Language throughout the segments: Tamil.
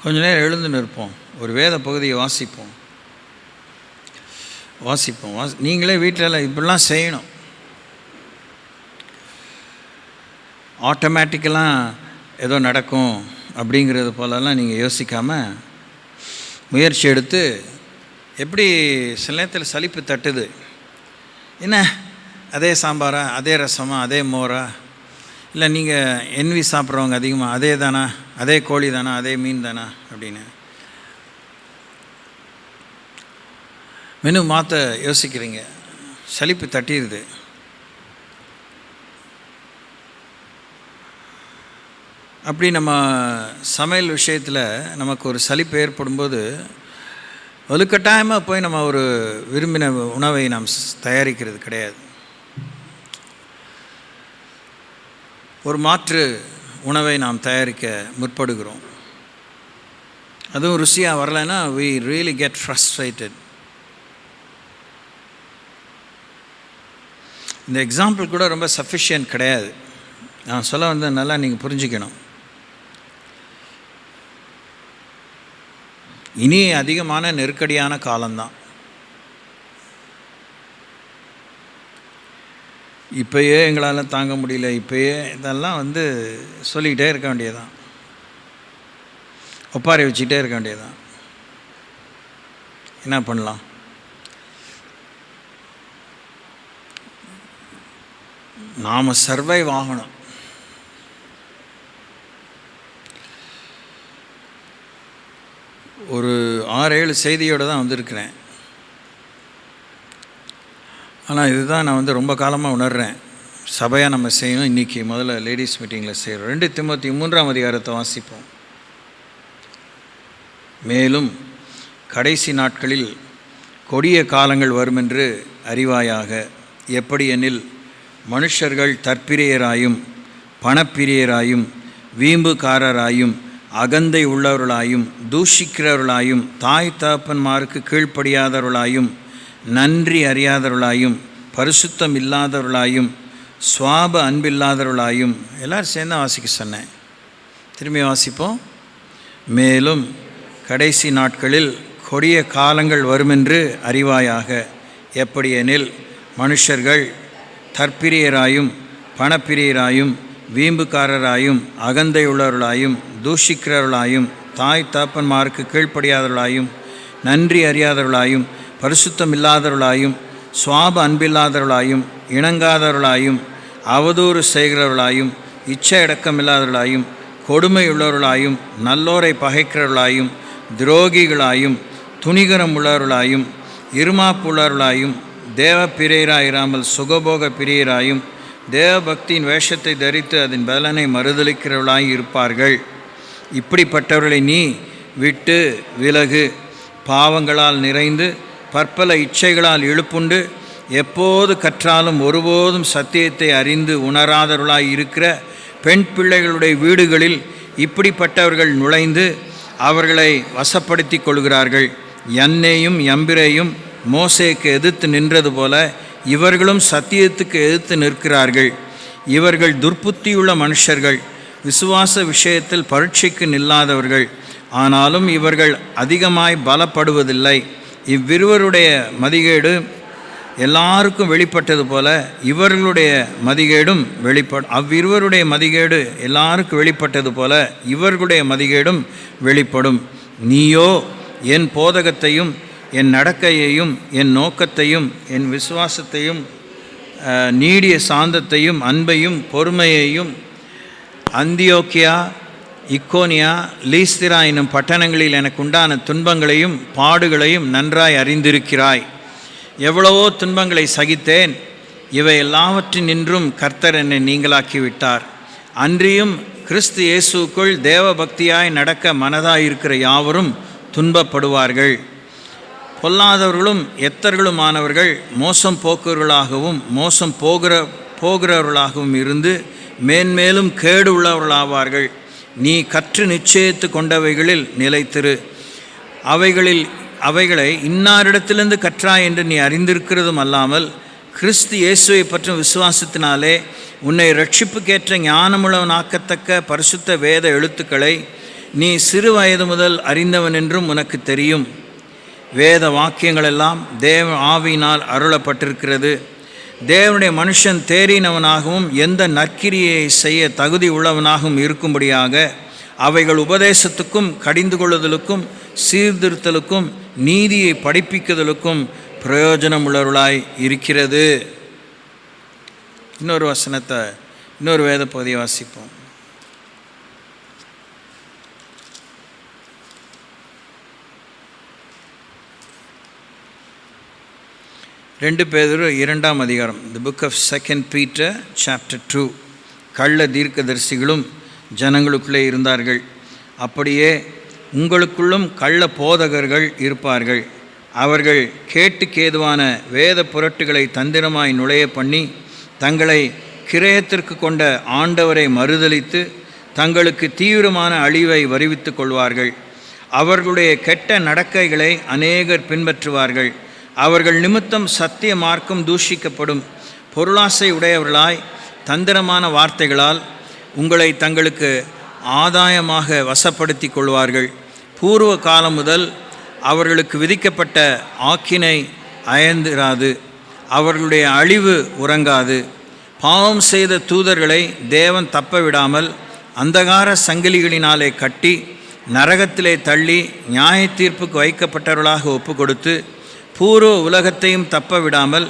கொஞ்ச நேரம் எழுந்து நிற்போம், ஒரு வேத பகுதியை வாசிப்போம். நீங்களே வீட்டில் இப்படிலாம் செய்யணும். ஆட்டோமேட்டிக்கலாக ஏதோ நடக்கும் அப்படிங்கிறது போலலாம் நீங்கள் யோசிக்காமல் முயற்சி எடுத்து, எப்படி சில நேரத்தில் சலிப்பு தட்டுது, என்ன அதே சாம்பாரா, அதே ரசமா, அதே மோரா, இல்லை நீங்கள் என்வி சாப்பிட்றவங்க அதிகமாக அதே தானா, அதே கோழி தானா, அதே மீன் தானா அப்படின்னு மெனு மாற்ற யோசிக்கிறீங்க, சலிப்பு தட்டிடுது. அப்படி நம்ம சமையல் விஷயத்தில் நமக்கு ஒரு சலிப்பு ஏற்படும்போது வலுக்கட்டாயமாக போய் நம்ம ஒரு விரும்பின உணவை நாம் தயாரிக்கிறது கிடையாது. ஒரு மாற்று உணவை நாம் தயாரிக்க முற்படுகிறோம். அதுவும் ருசியாக வரலைன்னா we really get frustrated. இந்த எக்ஸாம்பிள் கூட ரொம்ப சஃபிஷியன்ட் கிடையாது. நான் சொல்ல வந்து நல்லா நீங்கள் புரிஞ்சுக்கணும். இனி அதிகமான நெருக்கடியான காலம்தான். இப்போயே எங்களால் தாங்க முடியல, இப்போயே இதெல்லாம் வந்து சொல்லிக்கிட்டே இருக்க வேண்டியதுதான், ஒப்பாரி வச்சுக்கிட்டே இருக்க வேண்டியதுதான். என்ன பண்ணலாம்? நாம் சர்வைவ் ஆகணும். ஒரு 6-7 செய்தியோடு தான் வந்திருக்கிறேன். ஆனால் இதுதான் நான் வந்து ரொம்ப காலமாக உணர்கிறேன், சபையாக நம்ம செய்யணும். இன்றைக்கி முதல்ல லேடிஸ் மீட்டிங்கில் செய்கிறோம். 2 தீமோத்தேயு 3ஆம் அதிகாரத்தை வாசிப்போம். மேலும் கடைசி நாட்களில் கொடிய காலங்கள் வருமென்று அறிவாயாக. எப்படி எனில் மனுஷர்கள் தற்பிரியராயும் பணப்பிரியராயும் வீம்புக்காரராயும் அகந்தை உள்ளவர்களாயும் தூஷிக்கிறவர்களாயும் தாய் தகப்பன்மாருக்கு கீழ்ப்படியாதவர்களாயும் நன்றி அறியாதவர்களாயும் பரிசுத்தம் இல்லாதவர்களாயும் சுவாப அன்பில்லாதவர்களாயும். எல்லோரும் சேர்ந்து வாசிக்க சொன்னேன், திரும்பி வாசிப்போம். மேலும் கடைசி நாட்களில் கொடிய காலங்கள் வருமென்று அறிவாயாக. எப்படி எனில் மனுஷர்கள் தற்பிரியராயும் பணப்பிரியராயும் வீம்புக்காரராயும் அகந்தை உள்ளவர்களாயும் தூஷிக்கிறவர்களாயும் தாய் தகப்பன்மாருக்கு கீழ்ப்படியாதவர்களாயும் நன்றி அறியாதவர்களாயும் பரிசுத்தம் இல்லாதவர்களாயும் சுவாப அன்பில்லாதவர்களாயும் இணங்காதவர்களாயும் அவதூறு செய்கிறவர்களாயும் இச்சை அடக்கமில்லாதவர்களாயும் கொடுமை உள்ளவர்களாயும் நல்லோரை பகைக்கிறவர்களாயும் துரோகிகளாயும் துணிகரம் உள்ளவர்களாயும் இருமாப்புள்ளவர்களாயும் தேவ பிரியராயிராமல் சுகபோக பிரியராயும் தேவபக்தியின் வேஷத்தை தரித்து அதன் பலனை மறுதளிக்கிறவர்களாய் இருப்பார்கள். இப்படிப்பட்டவர்களை நீ விட்டு விலகு. பாவங்களால் நிறைந்து பற்பல இச்சைகளால் இழுப்புண்டு எப்போது கற்றாலும் ஒருபோதும் சத்தியத்தை அறிந்து உணராதவர்களாய் இருக்கிற பெண் பிள்ளைகளுடைய வீடுகளில் இப்படிப்பட்டவர்கள் நுழைந்து அவர்களை வசப்படுத்தி கொள்கிறார்கள். யன்னேயும் யம்பிரேயும் மோசேக்கு எதிர்த்து நின்றது போல இவர்களும் சத்தியத்துக்கு எதிர்த்து நிற்கிறார்கள். இவர்கள் துர்ப்புத்தியுள்ள மனுஷர்கள், விசுவாச விஷயத்தில் பரீட்சைக்கு நில்லாதவர்கள். ஆனாலும் இவர்கள் அதிகமாய் பலப்படுவதில்லை. இவ்விருவருடைய மதிகேடு எல்லாருக்கும் வெளிப்பட்டது போல இவர்களுடைய மதிகேடும் அவ்விருவருடைய மதிகேடு எல்லாருக்கும் வெளிப்பட்டது போல இவர்களுடைய மதிகேடும் வெளிப்படும். நீயோ என் போதகத்தையும் என் நடக்கையையும் என் நோக்கத்தையும் என் விசுவாசத்தையும் நீடிய சாந்தத்தையும் அன்பையும் பொறுமையையும் அந்தியோக்கியா இக்கோனியா லீஸ்திரா என்னும் பட்டணங்களில் எனக்கு உண்டான துன்பங்களையும் பாடுகளையும் நன்றாய் அறிந்திருக்கிறாய். எவ்வளவோ துன்பங்களை சகித்தேன், இவை எல்லாவற்றினின்றும் கர்த்தர் என்னை நீங்களாக்கிவிட்டார். அன்றியும் கிறிஸ்து இயேசுக்குள் தேவ பக்தியாய் நடக்க மனதாயிருக்கிற யாவரும் துன்பப்படுவார்கள். பொல்லாதவர்களும் எத்தர்களுமானவர்கள் மோசம் போக்குவர்களாகவும் மோசம் போகிறவர்களாகவும் இருந்து மேன்மேலும் கேடு உள்ளவர்களாவார்கள். நீ கற்று நிச்சயித்து கொண்டவைகளில் நிலைத்திரு. அவைகளை இன்னாரிடத்திலிருந்து கற்றாய் என்று நீ அறிந்திருக்கிறதும் அல்லாமல் கிறிஸ்து இயேசுவை பற்றும் விசுவாசத்தினாலே உன்னை இரட்சிப்புக்கேற்ற ஞானமுள்ளவனாக்கத்தக்க பரிசுத்த வேத எழுத்துக்களை நீ சிறு வயது முதல் அறிந்தவன் என்றும் உனக்கு தெரியும். வேத வாக்கியங்களெல்லாம் தேவ ஆவியினால் அருளப்பட்டிருக்கிறது. தேவனுடைய மனுஷன் தேறினவனாகவும் எந்த நற்கிரியை செய்ய தகுதி உள்ளவனாகவும் இருக்கும்படியாக அவைகள் உபதேசத்துக்கும் கடிந்து கொள்ளுதலுக்கும் சீர்திருத்தலுக்கும் நீதியை படிப்பிக்குதலுக்கும் பிரயோஜனம் உள்ளவர்களாய் இருக்கிறது. இன்னொரு வசனத்தை, இன்னொரு வேத பகுதியை வாசிப்போம். 2 பேதுரு 2ஆம் அதிகாரம், the book of 2 Peter chapter 2. கள்ள தீர்க்கதரிசிகளும் ஜனங்களுக்குள்ளே இருந்தார்கள், அப்படியே உங்களுக்குள்ளும் கள்ள போதகர்கள் இருப்பார்கள். அவர்கள் கேட்டுக்கேதுவான வேத புரட்டுகளை தந்திரமாய் நுழைய பண்ணி தங்களை கிரயத்திற்கு கொண்ட ஆண்டவரை மறுதலித்து தங்களுக்கு தீவிரமான அழிவை வருவித்து கொள்வார்கள். அவர்களுடைய கெட்ட நடக்கைகளை அநேகர் பின்பற்றுவார்கள். அவர்கள் நிமித்தம் சத்திய மார்க்கம் தூஷிக்கப்படும். பொருளாசை உடையவர்களாய் தந்திரமான வார்த்தைகளால் உங்களை தங்களுக்கு ஆதாயமாக வசப்படுத்தி கொள்வார்கள். பூர்வ காலம் முதல் அவர்களுக்கு விதிக்கப்பட்ட ஆக்கினை அயர்ந்திராது, அவர்களுடைய அழிவு உறங்காது. பாவம் செய்த தூதர்களை தேவன் தப்ப விடாமல் அந்தகார சங்கிலிகளினாலே கட்டி நரகத்திலே தள்ளி நியாய தீர்ப்புக்கு வைக்கப்பட்டவர்களாக ஒப்பு கொடுத்து பூர்வ உலகத்தையும் தப்ப விடாமல்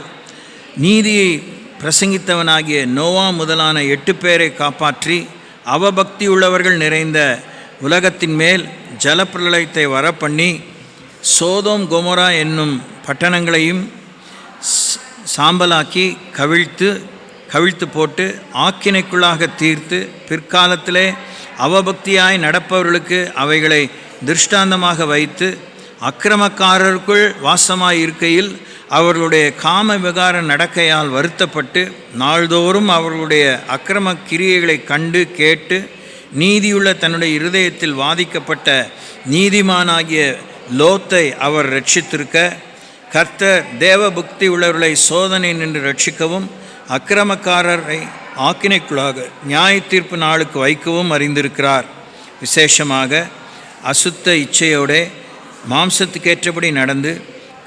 நீதியை பிரசங்கித்தவனாகிய நோவா முதலான 8 பேரை காப்பாற்றி அவபக்தியுள்ளவர்கள் நிறைந்த உலகத்தின் மேல் ஜலப்பிரளயத்தை வரப்பண்ணி சோதோம் கொமோரா என்னும் பட்டணங்களையும் சாம்பலாக்கி கவிழ்த்து போட்டு ஆக்கினைக்குள்ளாக தீர்த்து பிற்காலத்திலே அவபக்தியாய் நடப்பவர்களுக்கு அவைகளை திருஷ்டாந்தமாக வைத்து அக்கிரமக்காரருக்குள் வாசமாய் இருக்கையில் அவர்களுடைய காம விகார நடக்கையால் வருத்தப்பட்டு நாள்தோறும் அவர்களுடைய அக்கிரம கிரியைகளை கண்டு கேட்டு நீதியுள்ள தன்னுடைய இருதயத்தில் வாதிக்கப்பட்ட நீதிமானாகிய லோத்தை அவர் ரட்சித்திருக்க கர்த்தர் தேவ புக்தி உள்ளவர்களை சோதனை நின்று ரட்சிக்கவும் அக்கிரமக்காரரை ஆக்கினைக்குள்ளாக நியாய தீர்ப்பு நாளுக்கு வைக்கவும் அறிந்திருக்கிறார். விசேஷமாக அசுத்த இச்சையோட மாம்சத்துக்கேற்றபடி நடந்து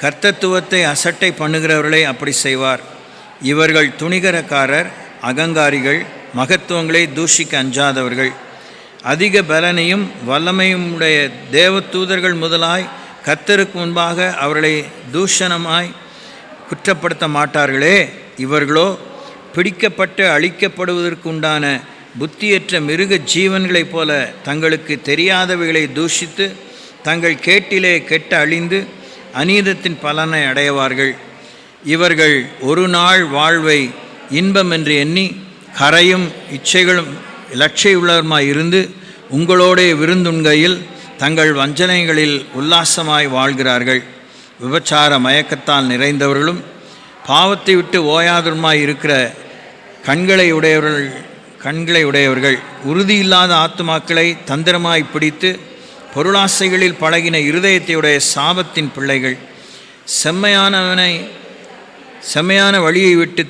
கர்த்தத்துவத்தை அசட்டை பண்ணுகிறவர்களை அப்படி செய்வார். இவர்கள் துணிகரக்காரர், அகங்காரிகள், மகத்துவங்களை தூஷிக்க அஞ்சாதவர்கள். அதிக பலனையும் வல்லமையும் உடைய தேவதூதர்கள் முதலாய் கர்த்தருக்கு முன்பாக அவர்களை தூஷணமாய் குற்றப்படுத்த மாட்டார்களே. இவர்களோ பிடிக்கப்பட்டு அழிக்கப்படுவதற்கு உண்டான புத்தியற்ற மிருக ஜீவன்களைப் போல தங்களுக்கு தெரியாதவைகளை தூஷித்து தங்கள் கேட்டிலே கெட்ட அழிந்து அநீதத்தின் பலனை அடைவார்கள். இவர்கள் ஒரு நாள் வாழ்வை இன்பம் என்று எண்ணி கரையும் இச்சைகளும் இலட்சையுள்ளவருமாய் இருந்து உங்களோடே விருந்துண்கையில் தங்கள் வஞ்சனைகளில் உல்லாசமாய் வாழ்கிறார்கள். விபச்சார மயக்கத்தால் நிறைந்தவர்களும் பாவத்தை விட்டு ஓயாதருமாய் இருக்கிற கண்களை உடையவர்கள் உறுதியில்லாத ஆத்துமாக்களை தந்திரமாய் பிடித்து பொருளாசைகளில் பழகின இருதயத்தையுடைய சாபத்தின் பிள்ளைகள். செம்மையான வழியை விட்டு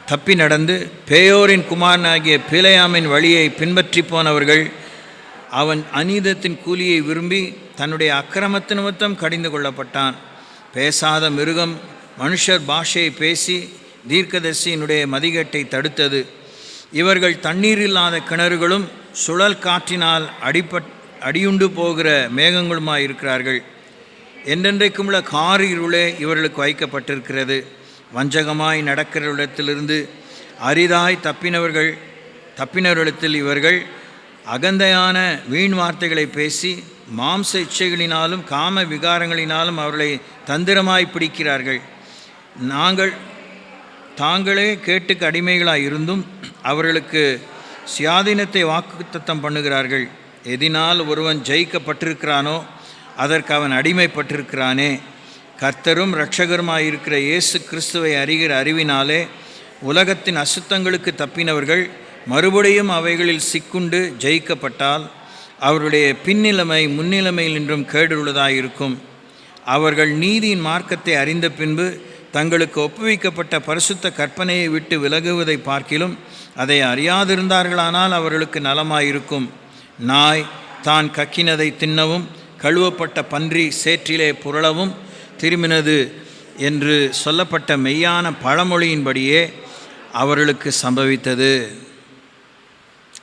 தப்பி நடந்து பேயோரின் குமாரனாகிய பிலேயாமின் வழியை பின்பற்றி போனவர்கள். அவன் அநீதத்தின் கூலியை விரும்பி தன்னுடைய அக்கிரமத்து நிமித்தம் கடிந்து கொள்ளப்பட்டான். பேசாத மிருகம் மனுஷர் பாஷையை பேசி தீர்க்கதரிசியினுடைய மதிகட்டை தடுத்தது. இவர்கள் தண்ணீர் இல்லாத கிணறுகளும் சுழல் காற்றினால் அடியுண்டு போகிற மேகங்களுமாய் இருக்கிறார்கள். என்றென்றைக்கும் உள்ள காரிருளே இவர்களுக்கு வைக்கப்பட்டிருக்கிறது. வஞ்சகமாய் நடக்கிற இடத்திலிருந்து அரிதாய் தப்பினவர்களிடத்தில் இவர்கள் அகந்தையான வீண் வார்த்தைகளை பேசி மாம்ச இச்சைகளினாலும் காம விகாரங்களினாலும் அவர்களை தந்திரமாய் பிடிக்கிறார்கள். தாங்களே கேட்டுக்கு அடிமைகளாய் இருந்தும் அவர்களுக்கு சுயாதீனத்தை வாக்குத்தத்தம் பண்ணுகிறார்கள். எதினால் ஒருவன் ஜெயிக்கப்பட்டிருக்கிறானோ அதற்கு அவன் அடிமைப்பட்டிருக்கிறானே. கர்த்தரும் இரட்சகருமாயிருக்கிற இயேசு கிறிஸ்துவை அறிகிற அறிவினாலே உலகத்தின் அசுத்தங்களுக்கு தப்பினவர்கள் மறுபடியும் அவைகளில் சிக்குண்டு ஜெயிக்கப்பட்டால் அவருடைய பின்னிலைமை முன்னிலைமையில் நின்றும் கேடுள்ளதாயிருக்கும். அவர்கள் நீதியின் மார்க்கத்தை அறிந்த பின்பு தங்களுக்கு ஒப்புவிக்கப்பட்ட பரிசுத்த கற்பனையை விட்டு விலகுவதை பார்க்கிலும் அதை அறியாதிருந்தார்களானால் அவர்களுக்கு நலமாயிருக்கும். நாய் தான் கக்கினதை தின்னவும் கழுவப்பட்ட பன்றி சேற்றிலே புரளவும் திரும்பினது என்று சொல்லப்பட்ட மெய்யான பழமொழியின்படியே அவர்களுக்கு சம்பவித்தது.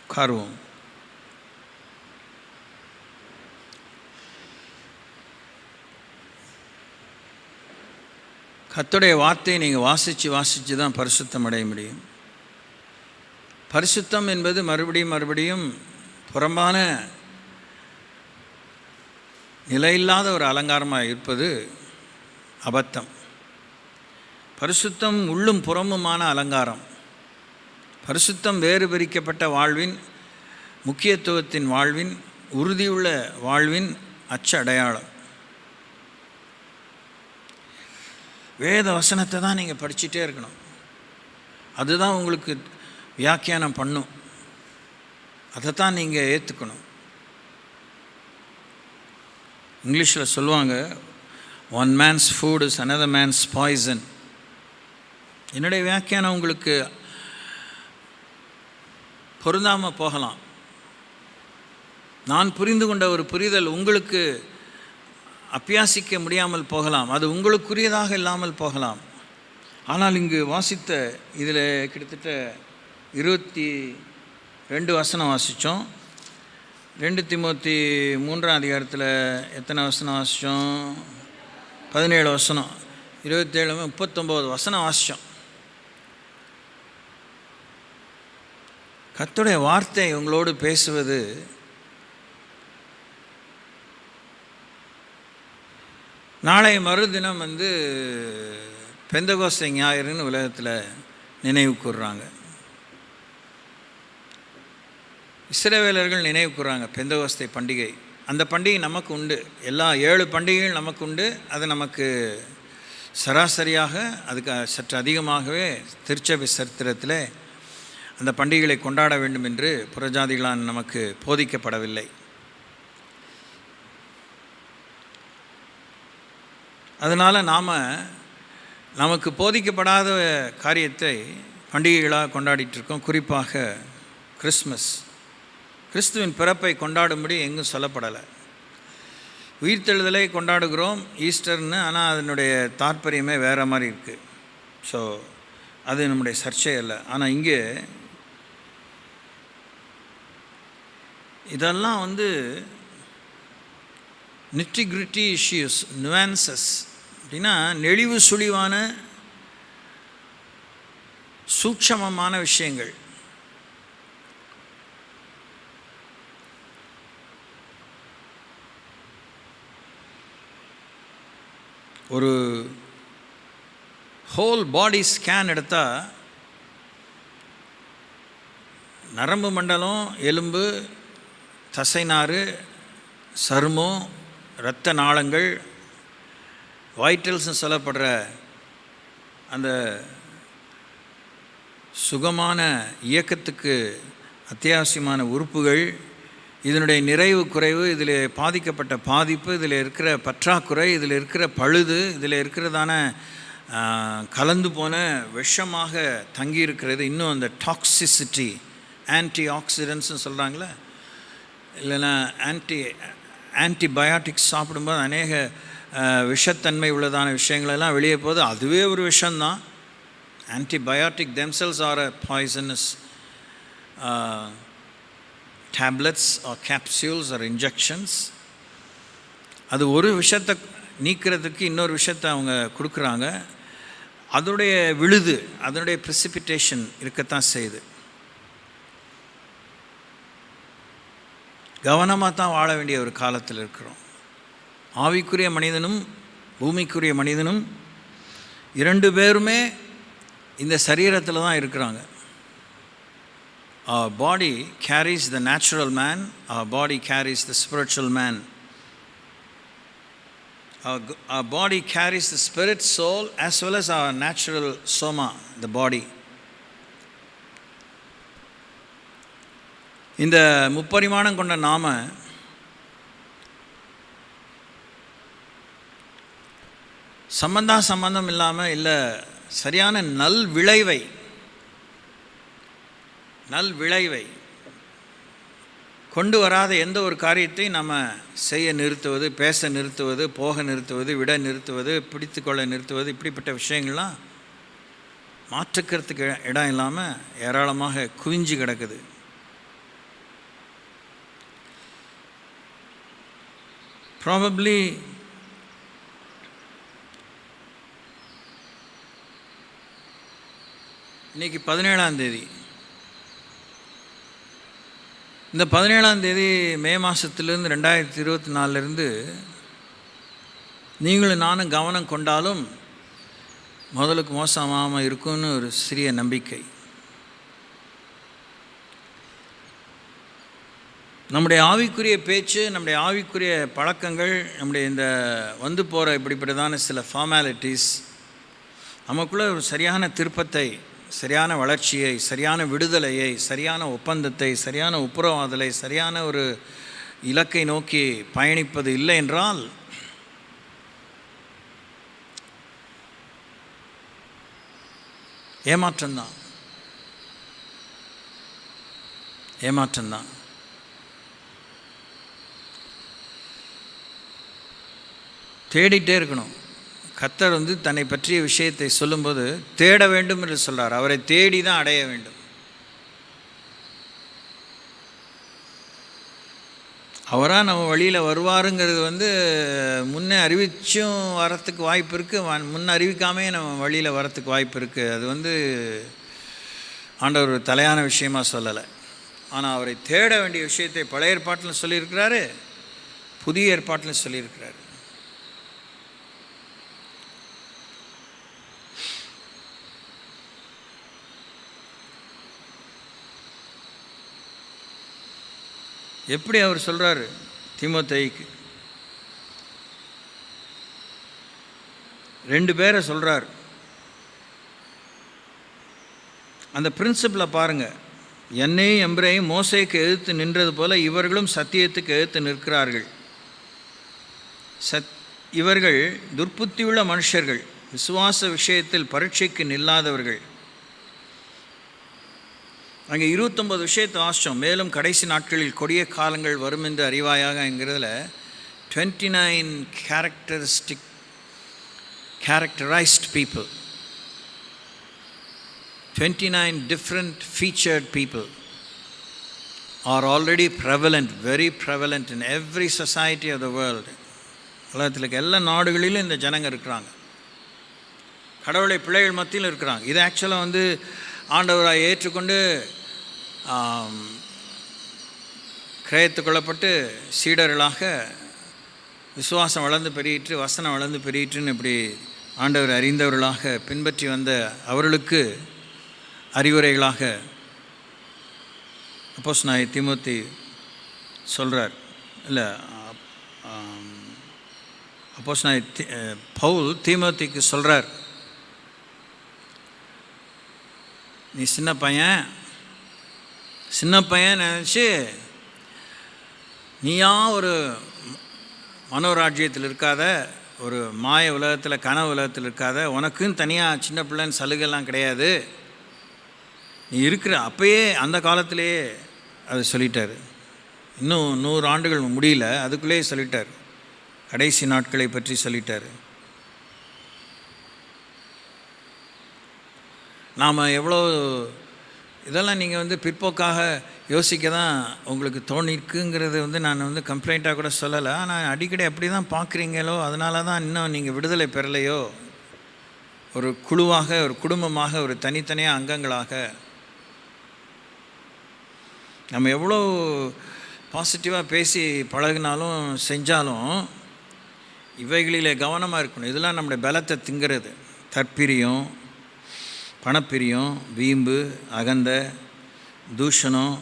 உட்காருவோம். கர்த்தருடைய வார்த்தையை நீங்கள் வாசித்து தான் பரிசுத்தம் அடைய முடியும். பரிசுத்தம் என்பது மறுபடியும் புறம்பான நிலையில்லாத ஒரு அலங்காரமாக இருப்பது அபத்தம். பரிசுத்தம் உள்ளும் புறமுமான அலங்காரம். பரிசுத்தம் வேறு பிரிக்கப்பட்ட வாழ்வின், முக்கியத்துவத்தின் வாழ்வின், உறுதியுள்ள வாழ்வின் அச்சடையாளம். வேத வசனத்தை தான் நீங்கள் படிச்சுட்டே இருக்கணும். அதுதான் உங்களுக்கு வியாக்கியானம் பண்ணும். அதைத்தான் நீங்கள் ஏற்றுக்கணும். இங்கிலீஷில் சொல்லுவாங்க, one man's food is another man's poison. என்னுடைய வியாக்கியானம் உங்களுக்கு பொருந்தாமல் போகலாம். நான் புரிந்து கொண்ட ஒரு புரிதல் உங்களுக்கு அபியாசிக்க முடியாமல் போகலாம். அது உங்களுக்குரியதாக இல்லாமல் போகலாம். ஆனால் இங்கு வாசித்த இதில் கிட்டத்தட்ட 22 வசனம் வாசித்தோம். 2 தீமோத்தி 3ஆம் அதிகாரத்தில் எத்தனை வசனம் வாசித்தோம்? 17 வசனம். 27 39 வசனம் வாசித்தோம். கர்த்தருடைய வார்த்தை உங்களோடு பேசுவது நாளை மறுதினம் பெந்தகோஸ்தே ஞாயிறுன்னு உலகத்தில் நினைவு கூறுறாங்க. இஸ்ரவேலர்கள் நினைவு கூறுறாங்க பெந்தகோஸ்தே பண்டிகை. அந்த பண்டிகை நமக்கு உண்டு. எல்லா 7 பண்டிகைகள் நமக்கு உண்டு. அது நமக்கு சராசரியாக, அதுக்கு சற்று அதிகமாகவே திருச்சபை சரித்திரத்தில் அந்த பண்டிகைகளை கொண்டாட வேண்டும் என்று புறஜாதிகளால் நமக்கு போதிக்கப்படவில்லை. அதனால் நமக்கு போதிக்கப்படாத காரியத்தை பண்டிகைகளாக கொண்டாடிட்டுருக்கோம். குறிப்பாக கிறிஸ்மஸ், கிறிஸ்துவின் பிறப்பை கொண்டாடும்படி எங்கும் சொல்லப்படலை. உயிர்த்தெழுதலை கொண்டாடுகிறோம் ஈஸ்டர்னு, ஆனால் அதனுடைய தாற்பயமே வேறு மாதிரி இருக்குது. ஸோ அது நம்முடைய சர்ச்சை அல்ல. ஆனால் இங்கே இதெல்லாம் நிட்டிகிரிட்டி இஷ்யூஸ், நுவான்சஸ் அப்படின்னா நெளிவு சுழிவான சூட்சமமான விஷயங்கள். ஒரு ஹோல் பாடி ஸ்கேன் எடுத்தால் நரம்பு மண்டலம், எலும்பு, தசைநாறு, சருமம், இரத்த நாளங்கள், வைட்டல்ஸ்னு சொல்லப்படுற அந்த சுகமான இயக்கத்துக்கு அத்தியாவசியமான உறுப்புகள், இதனுடைய நிறைவு குறைவு, இதில் பாதிக்கப்பட்ட பாதிப்பு, இதில் இருக்கிற பற்றாக்குறை, இதில் இருக்கிற பழுது, இதில் இருக்கிறதான கலந்து போன விஷமாக தங்கியிருக்கிறது. இன்னும் அந்த டாக்ஸிசிட்டி, ஆன்டி ஆக்சிடென்ட்ஸ்னு சொல்கிறாங்களே, இல்லைன்னா ஆன்டிபயாட்டிக்ஸ் சாப்பிடும்போது அநேக விஷத்தன்மை உள்ளதான விஷயங்களெல்லாம் வெளியே போகுது. அதுவே ஒரு விஷம்தான். Antibiotic themselves are poisonous tablets are capsules are injections. அது ஒரு விஷத்தை நீக்கிறதுக்கு இன்னொரு விஷத்தை அவங்க கொடுக்குறாங்க. அதனுடைய விழுது, அதனுடைய ப்ரெசிபிட்டேஷன் இருக்கத்தான் செய்யுது. கவனமாக தான் வாழ வேண்டிய ஒரு காலத்தில் இருக்கிறோம். ஆவிக்குரிய மனிதனும் பூமிக்குரிய மனிதனும் 2 பேருமே இந்த சரீரத்தில் தான் இருக்கிறாங்க. Our body carries the natural man, our body carries the spiritual man. Our body carries the spirit, soul, as well as our natural soma, the body. இந்த முப்பரிமாணம் கொண்ட நாம சம்பந்தம் இல்லாமல் இல்லை, சரியான நல் விளைவை கொண்டு வராத எந்த ஒரு காரியத்தை நம்ம செய்ய நிறுத்துவது, பேச நிறுத்துவது, போக நிறுத்துவது, விட நிறுத்துவது, பிடித்து கொள்ள நிறுத்துவது, இப்படிப்பட்ட விஷயங்கள்லாம் மாற்றுக்கிறதுக்கு இடம் இல்லாமல் ஏராளமாக குவிஞ்சு கிடக்குது. ப்ராபப்ளி இன்றைக்கி 17ஆம் தேதி. இந்த 17ஆம் தேதி மே மாதத்துலேருந்து 2024 நீங்களும் நானும் கவனம் கொண்டாலும் முதலுக்கு மோசமாகாமல் இருக்கும்னு ஒரு சிறிய நம்பிக்கை. நம்முடைய ஆவிக்குரிய பேச்சு, நம்முடைய ஆவிக்குரிய பழக்கங்கள், நம்முடைய இந்த வந்து போகிற இப்படிப்பட்டதான சில ஃபார்மாலிட்டிஸ் நமக்குள்ளே ஒரு சரியான திருப்பத்தை, சரியான வளர்ச்சியை, சரியான விடுதலையை, சரியான ஒப்பந்தத்தை, சரியான ஒப்புரவாதலை, சரியான ஒரு இலக்கை நோக்கி பயணிப்பது இல்லை என்றால் ஏமாற்றம்தான். தேடிட்டே இருக்கணும். கர்த்தர் தன்னை பற்றிய விஷயத்தை சொல்லும்போது தேட வேண்டும் என்று சொல்கிறார். அவரை தேடி தான் அடைய வேண்டும். அவராக நம்ம வழியில் வருவாருங்கிறது முன்னே அறிவிச்சும் வரத்துக்கு வாய்ப்பு இருக்குது, முன்னே அறிவிக்காமே நம்ம வழியில் வரத்துக்கு வாய்ப்பு இருக்குது. அது ஆண்டவர் தலையான விஷயமாக சொல்லலை. ஆனால் அவரை தேட வேண்டிய விஷயத்தை பழைய ஏற்பாட்டில் சொல்லியிருக்கிறாரு, புதிய ஏற்பாட்டில் சொல்லியிருக்கிறாரு. எப்படி அவர் சொல்கிறாரு தீமோத்தேயுக்கு? 2 பேரை சொல்கிறார். அந்த பிரின்சிபிளை பாருங்கள். என்னையும் எம்பிரையும் மோசேக்கு எதிர்த்து நின்றது போல இவர்களும் சத்தியத்துக்கு எதிர்த்து நிற்கிறார்கள். இவர்கள் துர்ப்புத்தியுள்ள மனுஷர்கள், விசுவாச விஷயத்தில் பரீட்சைக்கு நில்லாதவர்கள். அங்கே 29 விஷயத்தை வாசித்தோம். மேலும் கடைசி நாட்களில் கொடிய காலங்கள் வரும் என்று அறிவாயாக என்கிறதுல 29 characterized people, 29 different featured people are already prevalent, very prevalent in every society of the world. உலகத்தில் இருக்க எல்லா நாடுகளிலும் இந்த ஜனங்க இருக்கிறாங்க. கடவுளை பிள்ளைகள் மத்தியில் இருக்கிறாங்க. இது ஆக்சுவலாக ஆண்டவராக ஏற்றுக்கொண்டு கிரயத்து கொள்ளப்பட்டு சீடர்களாக விசுவாசம் வளர்ந்து பெருகிட்டு, வசனம் வளர்ந்து பெருகிட்டுன்னு இப்படி ஆண்டவர் அறிந்தவர்களாக பின்பற்றி வந்த அவர்களுக்கு அறிவுரைகளாக அப்போஸ்தலனாகிய தீமோத்தி சொல்கிறார். இல்லை, அப்போஸ்தலனாகிய பவுல் தீமோத்திக்கு சொல்கிறார், நீ சின்ன பையன் நினச்சி நீயா ஒரு மனோராஜ்யத்தில் இருக்காத, ஒரு மாய உலகத்தில், கனவு உலகத்தில் இருக்காத, உனக்குன்னு தனியாக சின்ன பிள்ளைன்னு சலுகைலாம் கிடையாது. நீ இருக்கிற அப்பயே அந்த காலத்திலேயே அது சொல்லிட்டார். இன்னும் 100 ஆண்டுகள் முடியல, அதுக்குள்ளேயே சொல்லிட்டார். கடைசி நாட்களை பற்றி சொல்லிட்டார். நாம் எவ்வளோ இதெல்லாம் நீங்கள் பிற்போக்காக யோசிக்க தான் உங்களுக்கு தோணிருக்குங்கிறது நான் கம்ப்ளைண்ட்டாக கூட சொல்லலை. ஆனால் அடிக்கடி அப்படி தான் பார்க்குறீங்களோ, அதனால தான் இன்னும் நீங்கள் விடுதலை பெறலையோ. ஒரு குழுவாக, ஒரு குடும்பமாக, ஒரு தனித்தனியாக அங்கங்களாக நம்ம எவ்வளோ பாசிட்டிவாக பேசி பழகினாலும் செஞ்சாலும் இவைகளிலே கவனமாக இருக்கணும். இதெல்லாம் நம்முடைய பலத்தை திங்கிறது. தற்பிரியம், பணப்பிரியம், வீம்பு, அகந்த, தூஷணம்,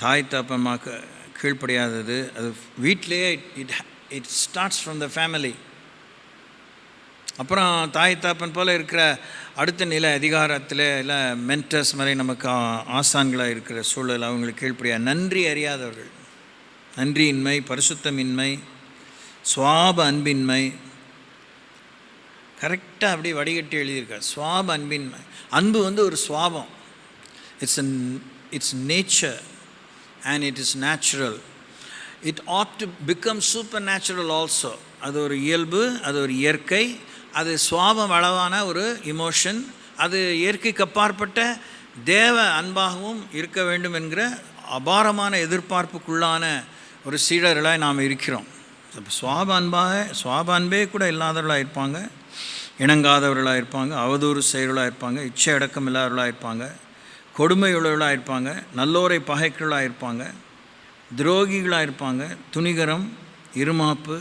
தாய் தப்பமாக கீழ்ப்படியாதது, அது வீட்டிலேயே it starts from the family. அப்புறம் தாய் தாப்பன் போல் இருக்கிற அடுத்த நிலை அதிகாரத்தில் இல்லை மென்டர்ஸ் மாதிரி நமக்கு ஆசான்களாக இருக்கிற சூழல், அவங்களுக்கு கீழ்ப்படியா. நன்றி அறியாதவர்கள், நன்றியின்மை, பரிசுத்தமின்மை, சுவாப அன்பின்மை, கரெக்டாக அப்படி வடிகட்டி எழுதியிருக்கார். சுவாப அன்பின்மை. அன்பு ஒரு சுவாபம். It's nature and it is natural. It ought to become supernatural also. அது ஒரு இயல்பு, அது ஒரு இயற்கை, அது சுவாபம் அளவான ஒரு இமோஷன், அது இயற்கைக்கு அப்பாற்பட்ட தேவ அன்பாகவும் இருக்க வேண்டும் என்கிற அபாரமான எதிர்பார்ப்புக்குள்ளான ஒரு சீடர்களாக நாம் இருக்கிறோம். சுவாப அன்பே கூட இல்லாதவர்களாக இருப்பாங்க, இணங்காதவர்களாக இருப்பாங்க, அவதூறு செயல்களாக இருப்பாங்க, இச்சை அடக்கம் இல்லாதவர்களாக இருப்பாங்க, கொடுமை உள்ளவர்களாக இருப்பாங்க, நல்லோரை பகைக்கிறவர்களாக இருப்பாங்க, துரோகிகளாக இருப்பாங்க, துணிகரம், இருமாப்பு,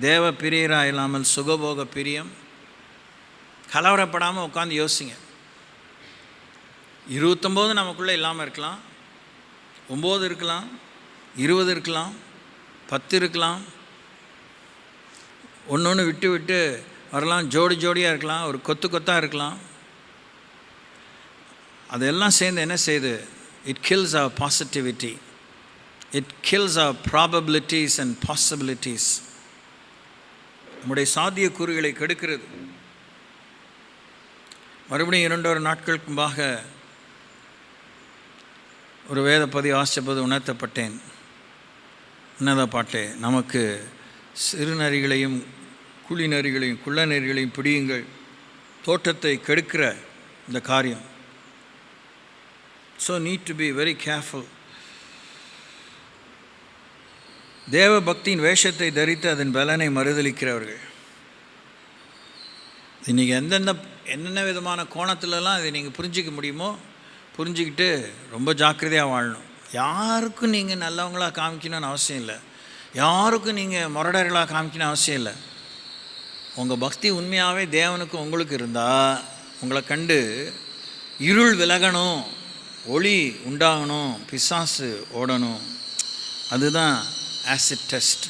தேவ பிரியராக இல்லாமல் சுகபோக பிரியம். கலவரப்படாமல் உட்காந்து யோசிங்க. 29 நமக்குள்ளே இல்லாமல் இருக்கலாம், 9 இருக்கலாம், 20 இருக்கலாம், 10 இருக்கலாம், ஒன்று விட்டு விட்டு வரலாம், ஜோடி ஜோடியாக இருக்கலாம், ஒரு கொத்து கொத்தாக இருக்கலாம். அதெல்லாம் சேர்ந்து என்ன செய்யுது? It kills our positivity, it kills our probabilities and possibilities. நம்முடைய சாத்திய கூறுகளை கெடுக்கிறது. மறுபடியும் 2 நாட்களுக்கு முன்பாக ஒரு வேத பதிவு வாசிப்பது உணர்த்தப்பட்டேன். என்னதா பாட்டே, நமக்கு சிறுநரிகளையும் குழிநரிகளையும் குள்ள நரிகளையும் பிடியுங்கள், தோட்டத்தை கெடுக்கிற இந்த காரியம். So need to be very careful. தேவ பக்தியின் வேஷத்தை தரித்து அதன் பலனை மறுதளிக்கிறவர்கள். இன்றைக்கி என்னென்ன விதமான கோணத்துலலாம் இதை நீங்கள் புரிஞ்சிக்க முடியுமோ புரிஞ்சிக்கிட்டு ரொம்ப ஜாக்கிரதையாக வாழணும். யாருக்கும் நீங்கள் நல்லவங்களாக காமிக்கணும்னு அவசியம் இல்லை, யாருக்கும் நீங்கள் முரடர்களாக காமிக்கணும்னு அவசியம் இல்லை. உங்கள் பக்தி உண்மையாகவே தேவனுக்கு உங்களுக்கு இருந்தால் உங்களை கண்டு இருள் விலகணும், ஒளி உண்டாகணும், பிசாசு ஓடணும். அதுதான் ஆசிட் டெஸ்ட்.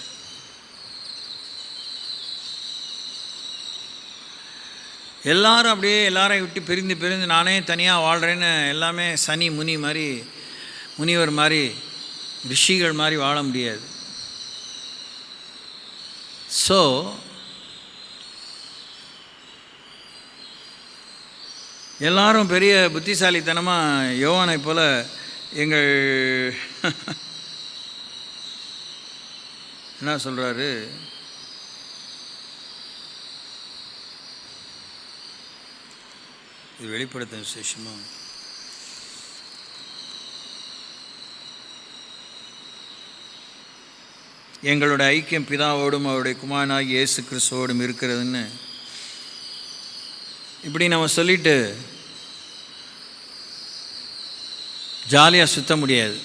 எல்லாரும் அப்படியே எல்லாரையும் விட்டு பிரிந்து நானே தனியாக வாழ்கிறேன்னு எல்லாமே சனி முனி மாதிரி, முனிவர் மாதிரி, ரிஷிகள் மாதிரி வாழ முடியாது. ஸோ எல்லாரும் பெரிய புத்திசாலித்தனமாக யோவானை போல் எங்கள் என்ன சொல்கிறாரு, இது வெளிப்படுத்த விசேஷமா, எங்களோட ஐக்கியம் பிதாவோடும் அவருடைய குமாரனாகி இயேசு கிறிஸ்துவோடும் இருக்கிறதுன்னு இப்படி நம்ம சொல்லிட்டு ஜாலியாக சுற்ற முடியாது.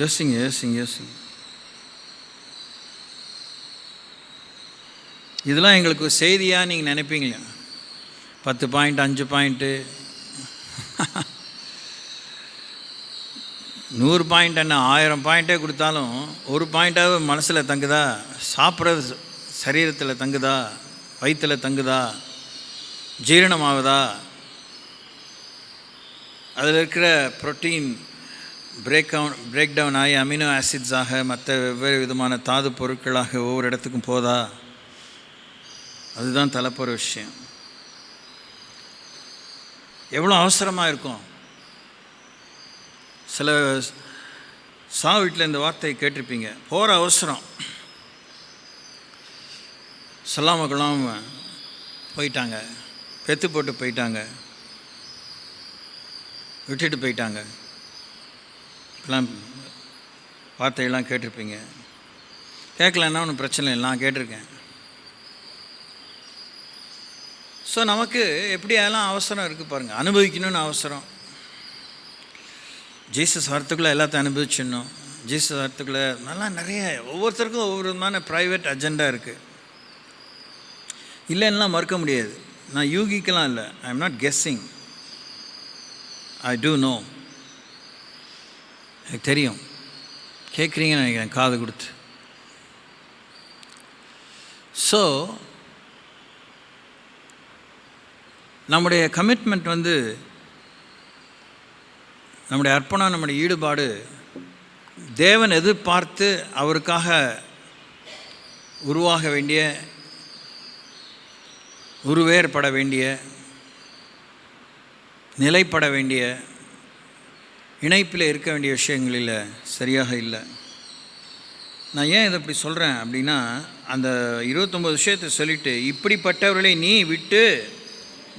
யோசிங்க. இதெல்லாம் எங்களுக்கு செய்தியாக நீங்கள் நினைப்பீங்களா? 10 பாயிண்ட், 5 பாயிண்ட்டு, 100 பாயிண்ட் என்ன, 1000 பாயிண்ட்டே கொடுத்தாலும் ஒரு பாயிண்ட்டாவது மனசில் தங்குதா? சாப்பிட்றது சரீரத்தில் தங்குதா? வயிற்றில் தங்குதா? ஜீரணமாகுதா? அதில் இருக்கிற புரோட்டீன் பிரேக் டவுன் ஆகி அமினோ ஆசிட்ஸாக மற்ற வெவ்வேறு விதமான தாது பொருட்களாக ஒவ்வொரு இடத்துக்கும் போதா? அதுதான் தலைப்புற விஷயம். எவ்வளோ அவசரமாக இருக்கும். சில வீட்டில் இந்த வார்த்தையை கேட்டிருப்பீங்க, போகிற அவசரம், சொல்லாமக்கலாம் போயிட்டாங்க, பெத்து போட்டு போயிட்டாங்க, விட்டுட்டு போயிட்டாங்க. இப்பெல்லாம் வார்த்தையெல்லாம் கேட்டிருப்பீங்க. கேட்கலன்னா ஒன்றும் பிரச்சனை இல்லை, நான் கேட்டிருக்கேன். ஸோ நமக்கு எப்படி அதெல்லாம் அவசரம் இருக்குது பாருங்கள். அனுபவிக்கணும்னு அவசரம். ஜீசஸ் வரத்துக்குள்ளே எல்லாத்தையும் அனுபவிச்சிடணும். ஜீசஸ் வரத்துக்குள்ளே நல்லா நிறைய ஒவ்வொருத்தருக்கும் ஒவ்வொரு விதமான ப்ரைவேட் அஜெண்டா இருக்குது. இல்லைன்னா மறுக்க முடியாது. நான் யூகிக்கலாம் இல்லை, I am not guessing, I do know. எனக்கு தெரியும். கேட்குறீங்கன்னு நினைக்கிறேன் காது கொடுத்து. ஸோ நம்முடைய கமிட்மெண்ட் நம்முடைய அர்ப்பணம், நம்முடைய ஈடுபாடு தேவன் எதிர்பார்த்து அவருக்காக உருவாக வேண்டிய உருவேற்பட வேண்டிய, நிலைப்பட வேண்டிய, இணைப்பில் இருக்க வேண்டிய விஷயங்களில் சரியாக இல்லை. நான் ஏன் இதை இப்படி சொல்கிறேன் அப்படின்னா, அந்த 29 விஷயத்தை சொல்லிவிட்டு இப்படிப்பட்டவர்களை நீ விட்டு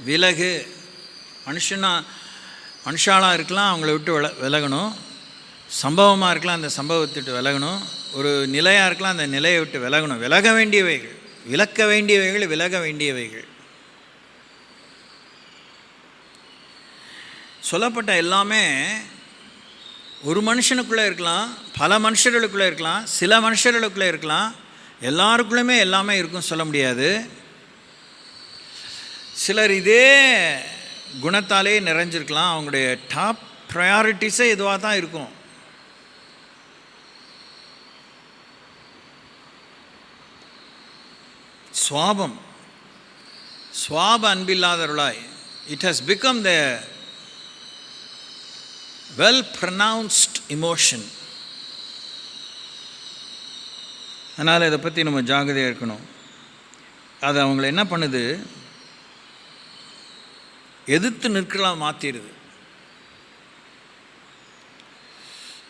விலகு. மனுஷாலாக இருக்கலாம், அவங்கள விட்டு விலகணும். சம்பவமாக இருக்கலாம், அந்த சம்பவத்தை விட்டு விலகணும். ஒரு நிலையாக இருக்கலாம், அந்த நிலையை விட்டு விலகணும். விலக வேண்டியவைகள், விலக்க வேண்டியவைகள், விலக வேண்டியவைகள். சொல்லப்பட்ட எல்லாமே ஒரு மனுஷனுக்குள்ளே இருக்கலாம், பல மனுஷர்களுக்குள்ளே இருக்கலாம், சில மனுஷர்களுக்குள்ளே இருக்கலாம். எல்லாருக்குள்ளேயுமே எல்லாமே இருக்கும் சொல்ல முடியாது. சிலர் இதே குணத்தாலே நிறைஞ்சிருக்கலாம். அவங்களுடைய டாப் ப்ரையாரிட்டிஸே இதுவாக தான் இருக்கும். சுவாப அன்பில்லாதவர்களாய், it has become the well pronounced emotion. அதனால் இதை பற்றி நம்ம ஜாகிரதையாக இருக்கணும். அது அவங்கள என்ன பண்ணுது, எதிர்த்து நிற்கலாம் மாற்றிடுது.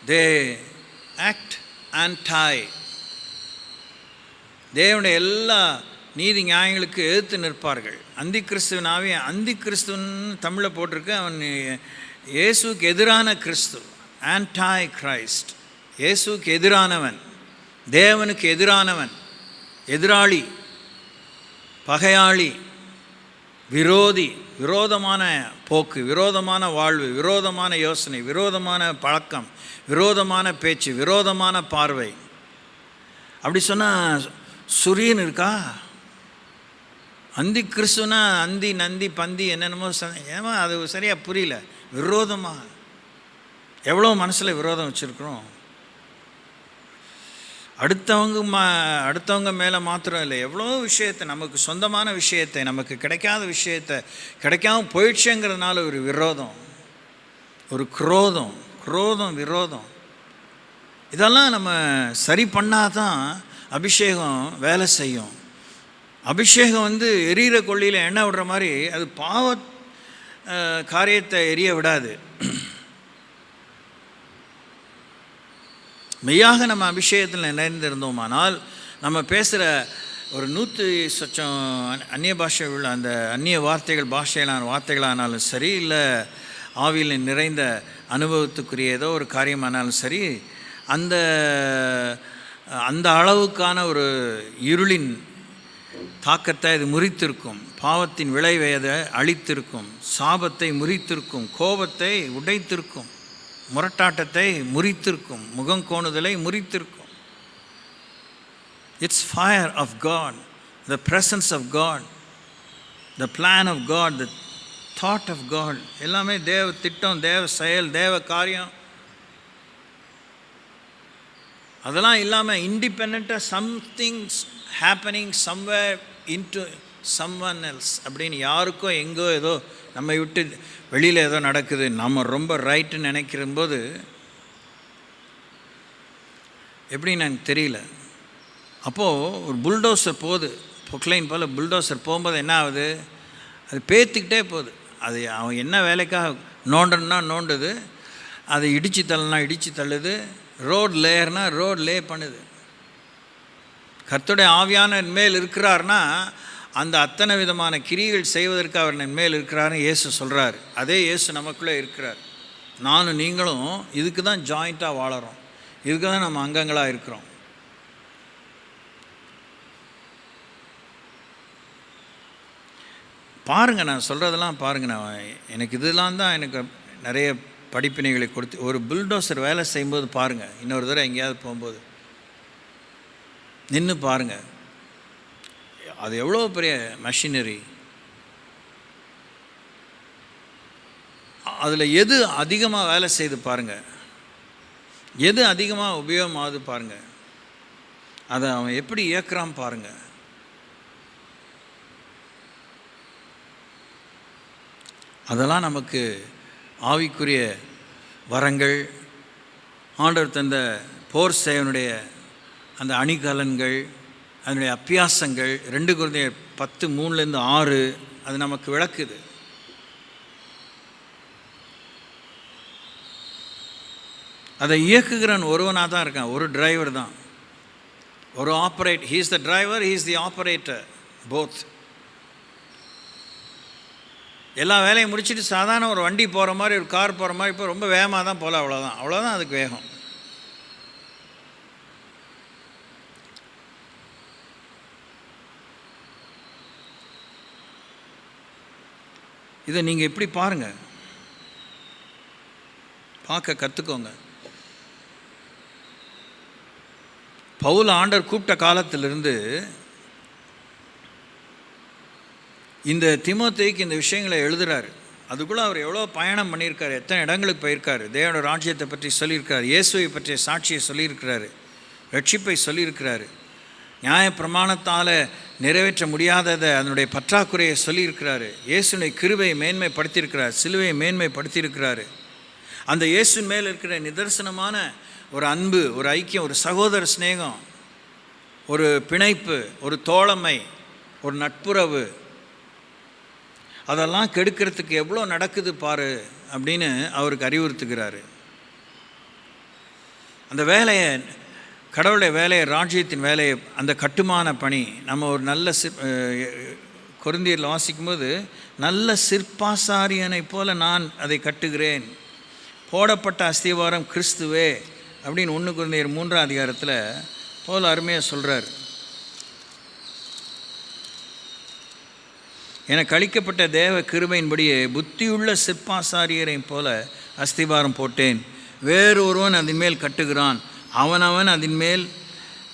தே ஆக்ட் ஆன்டாய். தேவனுடைய எல்லா நீதி நியாயங்களுக்கு எதிர்த்து நிற்பார்கள். அந்தி கிறிஸ்துவின் ஆவியை, அந்தி கிறிஸ்துவன்னு தமிழில் போட்டிருக்கு. அவன் இயேசுக்கு எதிரான கிறிஸ்து, ஆன்டாய் கிரைஸ்ட். இயேசுக்கு எதிரானவன், தேவனுக்கு எதிரானவன், எதிராளி, பகையாளி, விரோதி, விரோதமான போக்கு, விரோதமான வாழ்வு, விரோதமான யோசனை, விரோதமான பழக்கம், விரோதமான பேச்சு, விரோதமான பார்வை. அப்படி சொன்னால் சுரியன் இருக்கா? அந்தி கிறிஸ்துனா அந்தி நந்தி பந்தி என்னென்னமோ ஏமா அது சரியாக புரியல. விரோதமாக எவ்வளோ மனசில் விரோதம் வச்சுருக்குறோம். அடுத்தவங்க மேலே மாத்திரம் இல்லை, எவ்வளோ விஷயத்தை, நமக்கு சொந்தமான விஷயத்தை, நமக்கு கிடைக்காத விஷயத்தை, கிடைக்காம போயிடுச்சுங்கிறதுனால ஒரு விரோதம், ஒரு குரோதம், விரோதம். இதெல்லாம் நம்ம சரி பண்ணால் தான் அபிஷேகம் வேலை செய்யும். அபிஷேகம் எரியிற கொள்ளியில் எண்ணெய் விடுற மாதிரி அது பாவ காரியத்தை எரிய விடாது. மெய்யாக நம்ம அபிஷேகத்தில் நிறைந்திருந்தோமானால், நம்ம பேசுகிற ஒரு 100 அந்நிய பாஷை உள்ள அந்த அந்நிய வார்த்தைகள், பாஷையிலான வார்த்தைகளானாலும் சரி, இல்லை ஆவியில் நிறைந்த அனுபவத்துக்குரிய ஏதோ ஒரு காரியமானாலும் சரி, அந்த அளவுக்கான ஒரு இருளின் தாக்கத்தை இது முறித்திருக்கும். பாவத்தின் விளைவை அதை அழித்திருக்கும். சாபத்தை முறித்திருக்கும். கோபத்தை உடைத்திருக்கும். முரட்டாட்டத்தை முறித்திருக்கும். முகங்கோணுதலை முறித்திருக்கும். It's fire of God, the presence of God, the plan of God, the thought of God. எல்லாமே தேவ திட்டம், தேவ செயல், தேவ காரியம். அதெல்லாம் இல்லாமல் இண்டிபெண்ட்டாக somethings happening somewhere into someone else அப்படின்னு யாருக்கோ எங்கோ ஏதோ நம்ம விட்டு வெளியில் ஏதோ நடக்குது, நம்ம ரொம்ப ரைட்டுன்னு நினைக்கிறபோது எப்படின்னு எனக்கு தெரியல. அப்போது ஒரு புல்டோசர் போகுது, பொக்லைன் போல் புல்டோசர் போகும்போது என்ன ஆகுது, அது பேத்துக்கிட்டே போகுது. அது அவன் என்ன வேலைக்காக நோண்டன்னா நோண்டுது, அதை இடித்து தள்ளுனா இடித்து தள்ளுது, ரோட் லேயர்னா ரோட் லே பண்ணுது. கர்த்தருடைய ஆவியான மேல் இருக்கிறார்னா அந்த அத்தனை விதமான கிரியைகள் செய்வதற்கு அவர் மேல் இருக்கிறாருன்னு இயேசு சொல்கிறார். அதே இயேசு நமக்குள்ளே இருக்கிறார். நானும் நீங்களும் இதுக்கு தான் ஜாயிண்ட்டாக வாழறோம், இதுக்கு தான் நம்ம அங்கங்களாக இருக்கிறோம். பாருங்கள், நான் சொல்கிறதெல்லாம் பாருங்கள். நான் எனக்கு இதெல்லாம் தான் எனக்கு நிறைய படிப்பினைகளை கொடுத்து, ஒரு புல்டோசர் வேலை செய்யும்போது பாருங்கள், இன்னொரு தடவை எங்கேயாவது போகும்போது நின்று பாருங்கள், அது எவ்வளோ பெரிய மெஷினரி. அதில் எது அதிகமாக வேலை செய்து பாருங்கள், எது அதிகமாக உபயோகமாகுது பாருங்கள், அதை அவன் எப்படி இயக்குறான் பாருங்கள். அதெல்லாம் நமக்கு ஆவிக்குரிய வரங்கள், ஆண்டவர் தந்த போர் சேவனுடைய அந்த அணிகலன்கள், அதனுடைய அப்பியாசங்கள். 2 கொரிந்தியர் 10:3-6 அது நமக்கு விளக்குது. அதை இயக்குகிறவன் ஒருவனாக தான் இருக்கான், ஒரு டிரைவர் தான், ஒரு operate. He is the driver, he is the operator, both. எல்லா வேலையும் முடிச்சுட்டு சாதாரண ஒரு வண்டி போகிற மாதிரி, ஒரு கார் போகிற மாதிரி இப்போ ரொம்ப வேகமாக தான் போகல, அவ்வளோதான் அதுக்கு வேகம். இதை நீங்கள் எப்படி பாருங்கள், பார்க்க கற்றுக்கோங்க. பவுல் ஆண்டவர் கூப்பிட்ட காலத்திலிருந்து இந்த தீமோத்தேயுக்கு இந்த விஷயங்களை எழுதுகிறாரு. அதுக்குள்ளே அவர் எவ்வளோ பயணம் பண்ணியிருக்காரு, எத்தனை இடங்களுக்கு போயிருக்காரு, தேவனோட ராஜ்யத்தை பற்றி சொல்லியிருக்காரு, இயேசுவை பற்றிய சாட்சியை சொல்லியிருக்கிறாரு, ரட்சிப்பை சொல்லியிருக்கிறாரு, நியாயப்பிரமாணத்தால் நிறைவேற்ற முடியாததை அதனுடைய பற்றாக்குறையை சொல்லியிருக்கிறாரு, இயேசுனை கிருபையை மேன்மைப்படுத்தியிருக்கிறார், சிலுவையை மேன்மைப்படுத்தியிருக்கிறாரு. அந்த இயேசுவின் மேல் இருக்கிற நிதர்சனமான ஒரு அன்பு, ஒரு ஐக்கியம், ஒரு சகோதர சிநேகம், ஒரு பிணைப்பு, ஒரு தோழமை, ஒரு நட்புறவு, அதெல்லாம் கெடுக்கிறதுக்கு எவ்வளோ நடக்குது பாரு அப்படின்னு அவருக்கு அறிவுறுத்துகிறாரு. அந்த வேலையை, கடவுளுடைய வேலையை, ராஜ்யத்தின் வேலையை, அந்த கட்டுமான பணி நம்ம ஒரு நல்ல கொரிந்தியரில் வாசிக்கும்போது, நல்ல சிற்பாசாரியனை போல நான் அதை கட்டுகிறேன், போடப்பட்ட அஸ்திவாரம் கிறிஸ்துவே அப்படின்னு 1 கொரிந்தியர் 3 பவுல் அருமையாக சொல்கிறார். எனக்கு அளிக்கப்பட்ட தேவ கிருபையின்படியே புத்தியுள்ள சிற்பாசாரியரை போல அஸ்திவாரம் போட்டேன், வேறு ஒருவன் அதன் மேல் கட்டுகிறான், அவனவன் அதன் மேல்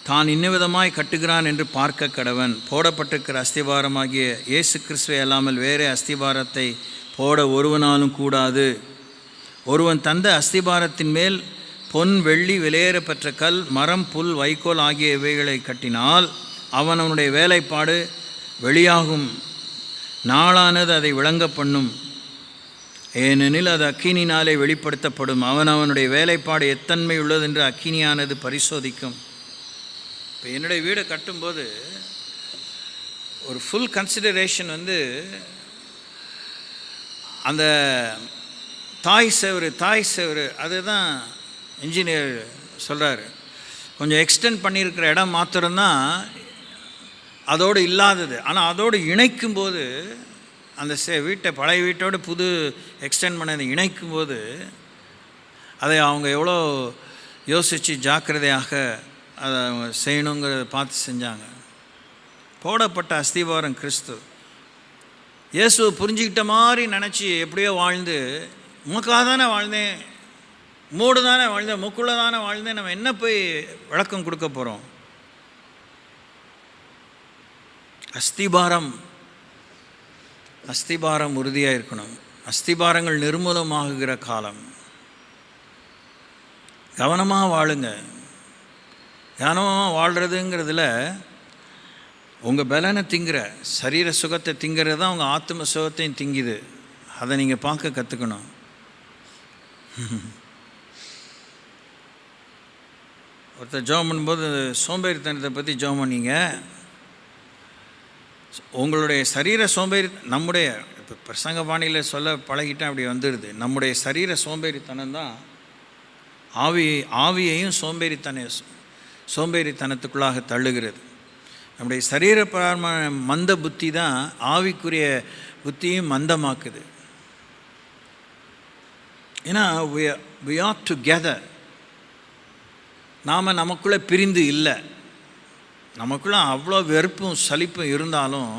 தான் இன்னவிதமாய் கட்டுகிறான் என்று பார்க்க கடவன். போடப்பட்டிருக்கிற அஸ்திவாரமாகிய இயேசு கிறிஸ்துவை அல்லாமல் வேறே அஸ்திவாரத்தை போட ஒருவனாலும் கூடாது. ஒருவன் தந்த அஸ்திபாரத்தின் மேல் பொன் வெள்ளி விலையேறப்பெற்ற கல் மரம் புல் வைக்கோல் ஆகியவைகளை கட்டினால் அவனுடைய வேலைப்பாடு வெளியாகும், நாளானது அதை விளங்க பண்ணும், ஏனெனில் அது அக்கினினாலே வெளிப்படுத்தப்படும். அவனுடைய வேலைப்பாடு எத்தன்மை உள்ளது என்று அக்கினியானது பரிசோதிக்கும். இப்போ என்னுடைய வீடை கட்டும்போது ஒரு ஃபுல் கன்சிடரேஷன் அந்த தாய் செவரு அதுதான் இன்ஜினியர் சொல்கிறாரு. கொஞ்சம் எக்ஸ்டெண்ட் பண்ணியிருக்கிற இடம் மாத்திரம்தான் அதோடு இல்லாதது. ஆனால் அதோடு இணைக்கும்போது, அந்த வீட்டை பழைய வீட்டோடு புது எக்ஸ்டெண்ட் பண்ணதை இணைக்கும்போது அதை அவங்க எவ்வளோ யோசித்து ஜாக்கிரதையாக அதை அவங்க செய்யணுங்கிறத பார்த்து செஞ்சாங்க. போடப்பட்ட அஸ்திவாரம் கிறிஸ்து. இயேசுவை புரிஞ்சுக்கிட்ட மாதிரி நினச்சி எப்படியோ வாழ்ந்து, உமக்காக தானே வாழ்ந்தேன், மூடு தானே வாழ்ந்தேன், முக்குள்ள தானே வாழ்ந்தேன், நம்ம என்ன போய் விளக்கம் கொடுக்க போகிறோம்? அஸ்திபாரம் உறுதியாக இருக்கணும். அஸ்திபாரங்கள் நிர்மூலமாகுகிற காலம். கவனமாக வாழுங்க. கவனமாக வாழ்கிறதுங்கிறதுல உங்கள் பலனை திங்கிற, சரீர சுகத்தை திங்கிறது தான் உங்கள் ஆத்ம சுகத்தையும் திங்குது. அதை நீங்கள் பார்க்க கற்றுக்கணும். ஒருத்தர் ஜெபம் பண்ணும்போது சோம்பேறித்தனத்தை பற்றி ஜெபம் பண்ணிங்க. உங்களுடைய சரீர சோம்பேறி, நம்முடைய இப்போ பிரசங்க பாணியில் சொல்ல பழகிட்டேன், அப்படி வந்துடுது. நம்முடைய சரீர சோம்பேறித்தனம் தான் ஆவியையும் சோம்பேறித்தனத்துக்குள்ளாக தள்ளுகிறது. நம்முடைய சரீரப்பிரமான மந்த புத்தி தான் ஆவிக்குரிய புத்தியும் மந்தமாக்குது. ஏன்னா we are together. நாம் நமக்குள்ளே பிரிந்து இல்லை. நமக்குள்ளே அவ்வளோ வெறுப்பும் சலிப்பும் இருந்தாலும்,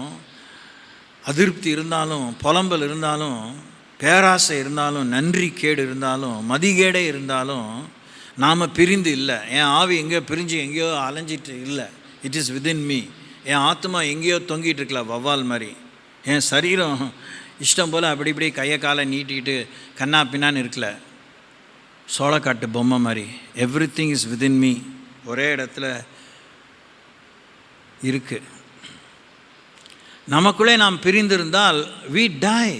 அதிருப்தி இருந்தாலும், புலம்பல் இருந்தாலும், பேராசை இருந்தாலும், நன்றி கேடு இருந்தாலும், மதிகேடே இருந்தாலும் நாம் பிரிந்து இல்லை. என் ஆவி எங்கேயோ பிரிஞ்சு எங்கேயோ அலைஞ்சிட்டு இல்லை. It is within me. என் ஆத்மா எங்கேயோ தொங்கிட்டு இருக்கலாம் வவ்வால் மாதிரி. என் சரீரம் இஷ்டம் போல் அப்படி இப்படி கையை காலை நீட்டிக்கிட்டு கண்ணா பின்னான்னு இருக்கல, சோளக்காட்டு பொம்மை மாதிரி. Every thing is within me. ஒரே இடத்துல இருக்கு. நமக்குள்ளே நாம் பிரிந்திருந்தால் we die.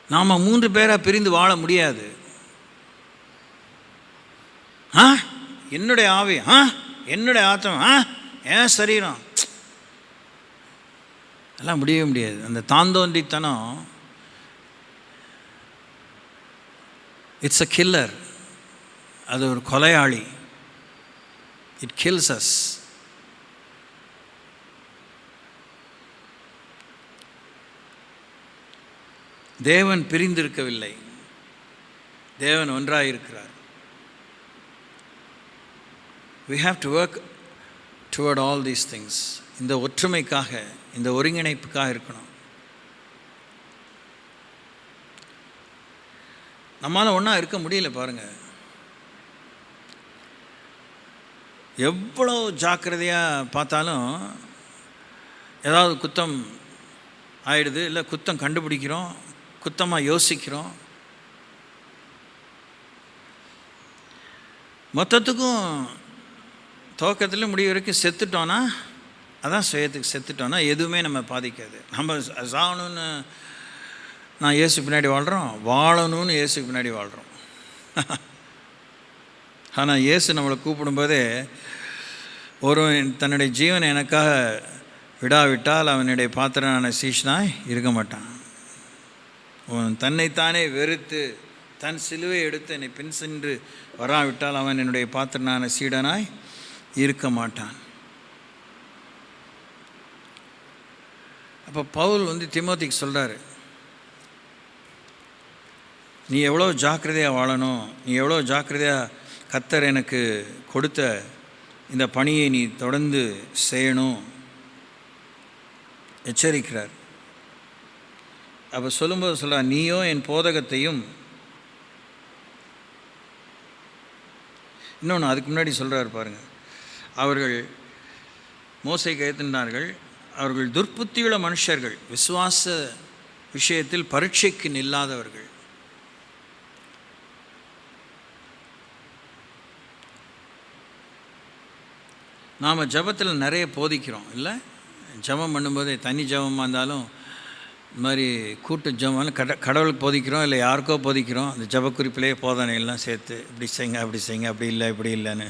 நாம் 3 பேராக பிரிந்து வாழ முடியாது. என்னுடைய ஆவி, என்னுடைய ஆத்மா, ஏன் சரீரம் எல்லாம் முடியவே முடியாது. அந்த தாந்தோன்றித்தனம் இட்ஸ் அ கில்லர். அது ஒரு கொலையாளி. It kills us. தேவன் பிரிந்திருக்கவில்லை, தேவன் ஒன்றாயிருக்கிறார். we have to work toward all these things. இந்த ஒற்றுமைக்காக, இந்த ஒருங்கிணைப்புக்காக இருக்கணும். நம்மளால் ஒன்றா இருக்க முடியல பாருங்கள். எவ்வளோ ஜாக்கிரதையாக பார்த்தாலும் ஏதாவது குத்தம் ஆயிடுது, இல்லை குத்தம் கண்டுபிடிக்கிறோம், குத்தமாக யோசிக்கிறோம். மொத்தத்துக்கும் துவக்கத்தில் முடிவு வரைக்கும் செத்துட்டோன்னா, அதான் சுயத்துக்கு செத்துட்டோன்னா எதுவுமே நம்ம பாதிக்காது. நம்ம சாகணும்னு நான் இயேசு பின்னாடி வாழ்கிறோம், வாழணும்னு இயேசுக்கு பின்னாடி வாழ்கிறோம். ஆனால் இயேசு நம்மளை கூப்பிடும்போதே ஒருவன் தன்னுடைய ஜீவனை எனக்காக விடாவிட்டால் அவனுடைய பாத்திரனான சீஷனாய் இருக்க மாட்டான். அவன் தன்னைத்தானே வெறுத்து தன் சிலுவை எடுத்து என்னை பின் சென்று வராவிட்டால் அவன் என்னுடைய பாத்திரனான சீடனாய் இருக்க மாட்டான். அப்போ பவுல் தீமோத்திக்கு சொல்கிறாரு, நீ எவ்வளோ ஜாக்கிரதையாக வாழணும், நீ எவ்வளோ ஜாக்கிரதையாக கர்த்தர் எனக்கு கொடுத்த இந்த பணியை நீ தொடர்ந்து செய்யணும் எச்சரிக்கிறார். அப்போ சொல்லும்போது சொல்கிறார், நீயோ என் போதகத்தையும். இன்னொன்று அதுக்கு முன்னாடி சொல்கிறார் பாருங்கள், அவர்கள் மோசைக்கு ஏற்றுனார்கள், அவர்கள் துர்ப்புத்தியுள்ள மனுஷர்கள், விசுவாச விஷயத்தில் பரீட்சைக்கு நில்லாதவர்கள். நாம் ஜபத்தில் நிறைய போதிக்கிறோம் இல்லை? ஜபம் பண்ணும்போது தனி ஜபமாக இருந்தாலும் இந்த மாதிரி கூட்டு ஜபம் கடவுளுக்கு போதிக்கிறோம், இல்லை யாருக்கோ போதிக்கிறோம். அந்த ஜப குறிப்பிலே போதனைகள்லாம் சேர்த்து இப்படி செய்யுங்க, அப்படி செய்யுங்க, அப்படி இல்லை, இப்படி இல்லைன்னு.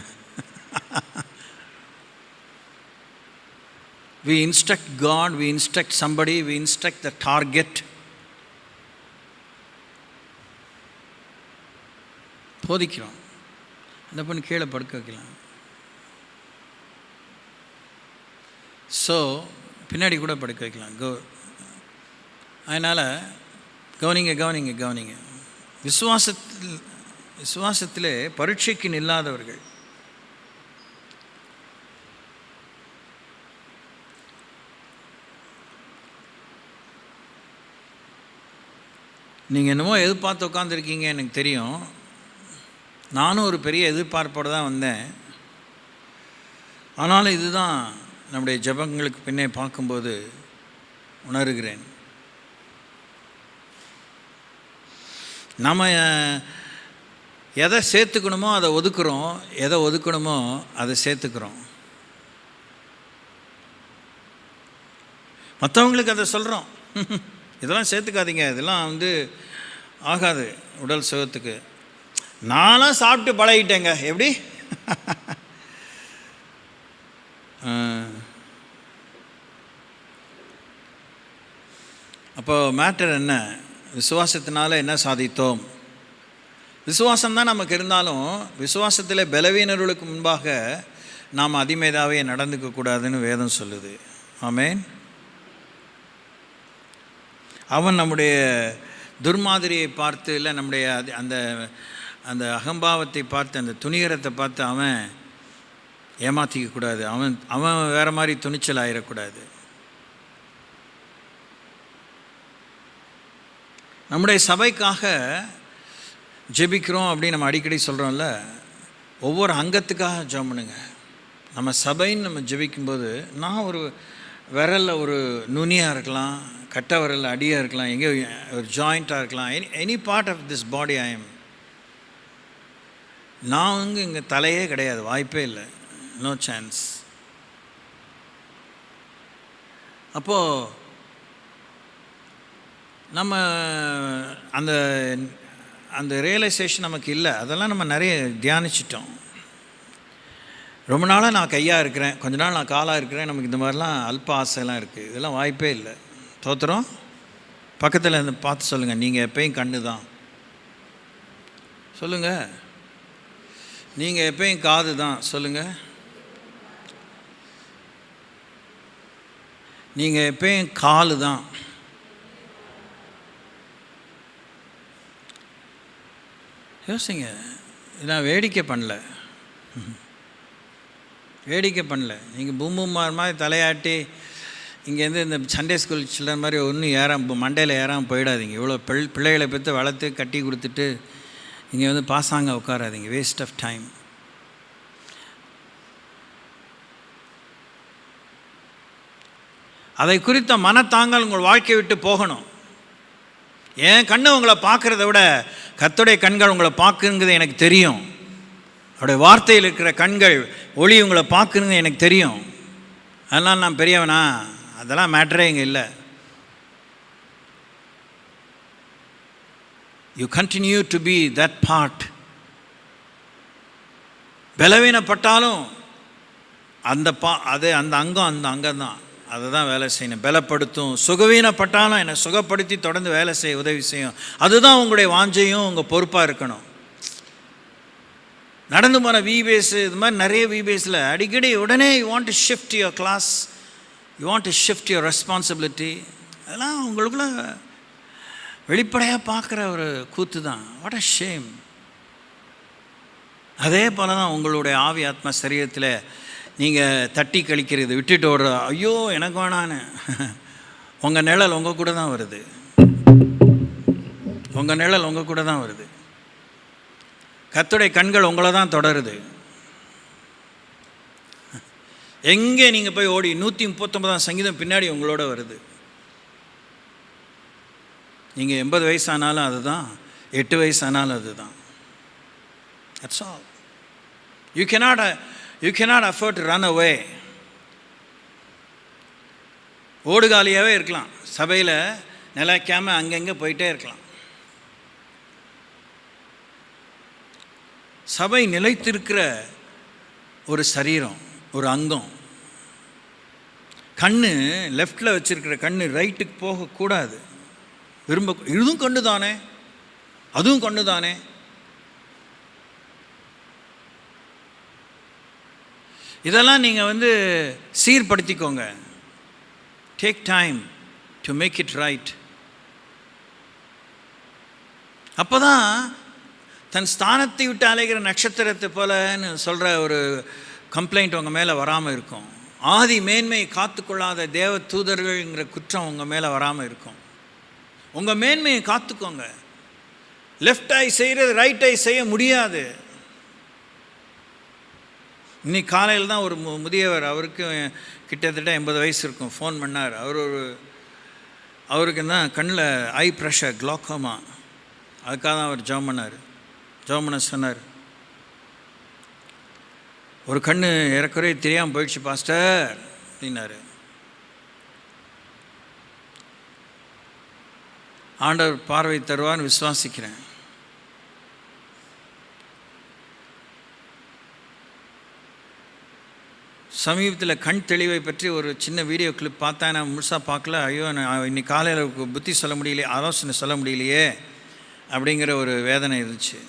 we instruct God, we instruct somebody, we instruct the target. போதிக்கிறோம், அந்த பொண்ணு கீழே படுக்க வைக்கலாம். ஸோ பின்னாடி கூட படுக்க வைக்கலாம். அதனால் கவனிங்க. விசுவாசத்திலே பரீட்சைக்கு நில்லாதவர்கள். நீங்கள் என்னமோ எதிர்பார்த்து உட்காந்துருக்கீங்க எனக்கு தெரியும். நானும் ஒரு பெரிய எதிர்பார்ப்போடு தான் வந்தேன். ஆனாலும் இதுதான் நம்முடைய ஜபங்களுக்கு பின்னே பார்க்கும்போது உணர்கிறேன். நம்ம எதை சேர்த்துக்கணுமோ அதை ஒதுக்குறோம், எதை ஒதுக்கணுமோ அதை சேர்த்துக்கிறோம். மற்றவங்களுக்கு அதை சொல்கிறோம், இதெல்லாம் சேர்த்துக்காதீங்க, இதெல்லாம் ஆகாது உடல் சுகத்துக்கு. நானும் சாப்பிட்டு பழகிட்டேங்க. எப்படி? அப்போ மேட்டர் என்ன? விசுவாசத்தினால என்ன சாதித்தோம்? விசுவாசம்தான் நமக்கு இருந்தாலும் விசுவாசத்தில் பலவீனர்களுக்கு முன்பாக நாம் அதிமேதாவே நடந்துக்கக்கூடாதுன்னு வேதம் சொல்லுது. ஆமேன். அவன் நம்முடைய துர்மாதிரியை பார்த்து, இல்லை நம்முடைய அந்த அந்த அகம்பாவத்தை பார்த்து, அந்த துணிகரத்தை பார்த்து அவன் ஏமாற்றிக்கக்கூடாது. அவன் வேறு மாதிரி துணிச்சல் ஆயிடக்கூடாது. நம்முடைய சபைக்காக ஜெபிக்கிறோம் அப்படின்னு நம்ம அடிக்கடி சொல்கிறோம்ல, ஒவ்வொரு அங்கத்துக்காக ஜெபம் பண்ணுங்க. நம்ம சபைன்னு நம்ம ஜெபிக்கும்போது, நான் ஒரு விரலில் ஒரு நுனியாக இருக்கலாம், கட்ட விரலில் அடியாக இருக்கலாம், எங்கேயோ ஒரு ஜாயிண்ட்டாக இருக்கலாம், any part of this body I am. நான் இங்கே தலையே கிடையாது, வாய்ப்பே இல்லை, நோ சான்ஸ். அப்போது நம்ம அந்த அந்த ரியலைசேஷன் நமக்கு இல்லை. அதெல்லாம் நம்ம நிறைய தியானிச்சிட்டோம். ரொம்ப நாளாக நான் கையாக இருக்கிறேன், கொஞ்ச நாள் நான் காலாக இருக்கிறேன், நமக்கு இந்த மாதிரிலாம் அல்ப ஆசைலாம் இருக்குது. இதெல்லாம் வாய்ப்பே இல்லை. தோத்திரம். பக்கத்தில் இருந்து பார்த்து சொல்லுங்கள், நீங்கள் எப்பயும் கண்ணு தான். சொல்லுங்கள், நீங்கள் எப்பயும் காது தான். சொல்லுங்கள், நீங்கள் எப்பயும் காலு தான். யோசிங்க, நான் வேடிக்கை பண்ணல, வேடிக்கை பண்ணல. நீங்கள் பூம்புமார் மாதிரி தலையாட்டி இங்கேருந்து இந்த சண்டே ஸ்கூல் சில்ட்ரன் மாதிரி ஒன்றும் மண்டையில் ஏறாமல் போயிடாதீங்க. இவ்வளோ பிள்ளைகளை பெற்று வளர்த்து கட்டி கொடுத்துட்டு இங்கே வந்து பாசாங்க உட்காராதீங்க. Waste of time. அதை குறித்த மனத்தாங்கள் உங்கள் வாழ்க்கையை விட்டு போகணும். என் கண்ணு உங்களை பார்க்குறத விட கர்த்தருடைய கண்கள் உங்களை பார்க்குங்கிறது எனக்கு தெரியும். அவருடைய வார்த்தையில் இருக்கிற கண்கள் ஒளி உங்களை பார்க்குறது எனக்கு தெரியும். அதனால் நான் பெரியவனா, அதெல்லாம் மேட்டரே இங்கே இல்லை. You continue to be that part. பலவீனப்பட்டாலும் அந்த அந்த அங்கம் தான், அதை தான் வேலை செய்யணும், பலப்படுத்தும். சுகவீனப்பட்டாலும் என்னை சுகப்படுத்தி தொடர்ந்து வேலை செய்ய உதவி செய்யும். அதுதான் உங்களுடைய வாஞ்சையும் உங்கள் பொறுப்பாக இருக்கணும். நடந்து போன விபேஸ், இது மாதிரி நிறைய விபேஸில் அடிக்கடி உடனே you want to shift your class, you want to shift your responsibility. அதெல்லாம் உங்களுக்குள்ள வெளிப்படையாக பார்க்குற ஒரு கூத்து தான். What a shame. அதே போல் தான் உங்களுடைய ஆவி ஆத்மா சரீரத்தில் நீங்கள் தட்டி கழிக்கிறது, விட்டுட்டு ஓடுற, ஐயோ எனக்கு வேணான்னு. உங்கள் நிழல் உங்கள் கூட தான் வருது, உங்கள் நிழல் உங்கள் கூட தான் வருது. கர்த்தருடைய கண்கள் உங்களை தான் தொடருது. எங்கே நீங்கள் போய் ஓடி 139 சங்கீதம் பின்னாடி உங்களோட வருது. நீங்கள் 80 வயசானாலும் அதுதான், 8 வயசானாலும் அதுதான். That's all. You cannot afford to run away. ஓடுகாலியாகவே இருக்கலாம், சபையில் நிலைக்காமல் அங்கங்கே போயிட்டே இருக்கலாம். சபை நிலைத்திருக்கிற ஒரு சரீரம், ஒரு அங்கம். கண்ணு லெஃப்டில் வச்சுருக்கிற கண்ணு ரைட்டுக்கு போகக்கூடாது. இதுவும் கண்ணு தானே, அதுவும் கண்ணு தானே. இதெல்லாம் நீங்கள் வந்து சீர்படுத்திக்கோங்க. Take time to make it right. அப்போ தான் தன் ஸ்தானத்தை விட்டு அலைகிற நட்சத்திரத்தை போலன்னு சொல்கிற ஒரு கம்ப்ளைண்ட் உங்கள் மேலே வராமல் இருக்கும். ஆதி மேன்மையை காத்துக்கொள்ளாத தேவ தூதர்கள்ங்கிற குற்றம் உங்கள் மேலே வராமல் இருக்கும். உங்கள் மேன்மையை காத்துக்கோங்க. லெஃப்ட் ஐ செய்கிறது ரைட் ஐ செய்ய முடியாது. இன்னைக்கு காலையில் தான் ஒரு முதியவர், அவருக்கு கிட்டத்தட்ட 80 வயசு இருக்கும், ஃபோன் பண்ணார். அவருக்கு தான் கண்ணில் ஐ ப்ரெஷர், குளோக்கோமா. அதுக்காக தான் அவர் ஜெபம் பண்ணார். ஜெபம் பண்ண சொன்னார். ஒரு கண்ணு ஏறக்குறைய தெரியாமல் போயிடுச்சு பாஸ்டர் அப்படின்னாரு. ஆண்டவர் பார்வை தருவான்னு விசுவாசிக்கிறேன். சமீபத்தில் கண் தெளிவை பற்றி ஒரு சின்ன வீடியோ கிளிப் பார்த்தா, நான் முழுசாக பார்க்கல. ஐயோ, நான் இன்னைக்கு காலையில் புத்தி சொல்ல முடியலையே, ஆலோசனை சொல்ல முடியலையே அப்படிங்கிற ஒரு வேதனை இருந்துச்சு.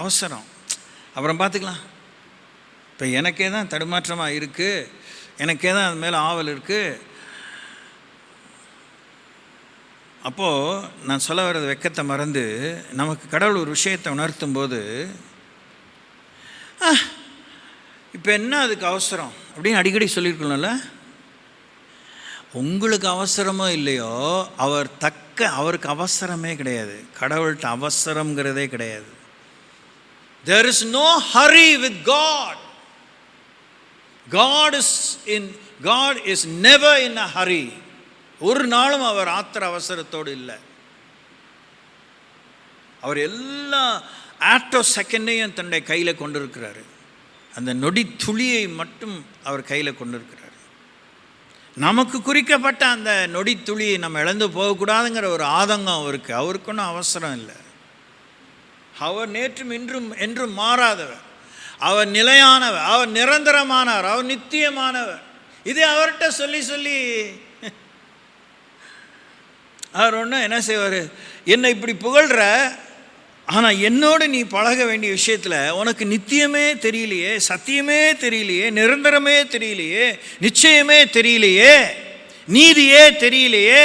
அவசரம், அப்புறம் பார்த்துக்கலாம். இப்போ எனக்கே தான் தடுமாற்றமாக இருக்குது, எனக்கே தான் அது மேலே ஆவல் இருக்குது. அப்போது நான் சொல்ல வர்றது வெக்கத்தை மறந்து நமக்கு கடவுள் ஒரு விஷயத்தை உணர்த்தும் போது, இப்போ என்ன அதுக்கு அவசரம் அப்படின்னு அடிக்கடி சொல்லியிருக்கணும்ல. உங்களுக்கு அவசரமோ இல்லையோ, அவருக்கு அவசரமே கிடையாது. கடவுள்கிட்ட அவசரங்கிறதே கிடையாது. There is no hurry with God. God is never in a hurry. ஒரு நாளும் அவர் ஆத்திர அவசரத்தோடு இல்லை. அவர் எல்லா ஆட்டோ செகண்டையும் தன்னுடைய கையில் கொண்டிருக்கிறாரு. அந்த நொடி துளியை மட்டும் அவர் கையில் கொண்டிருக்கிறார். நமக்கு குறிக்கப்பட்ட அந்த நொடி துளியை நம்ம இழந்து போகக்கூடாதுங்கிற ஒரு ஆதங்கம் அவருக்கு. அவருக்கு ஒன்றும் அவசரம் இல்லை. அவர் நேற்றும் இன்றும் என்றும் மாறாதவர். அவர் நிலையானவர், அவர் நிரந்தரமானவர், அவர் நித்தியமானவர். இது அவர்கிட்ட சொல்லி சொல்லி அவர் ஒன்றும் என்ன செய்வார், என்னை இப்படி புகழ்கிற, ஆனால் என்னோடு நீ பழக வேண்டிய விஷயத்தில் உனக்கு நித்தியமே தெரியலையே, சத்தியமே தெரியலையே, நிரந்தரமே தெரியலையே, நிச்சயமே தெரியலையே, நீதியே தெரியலையே.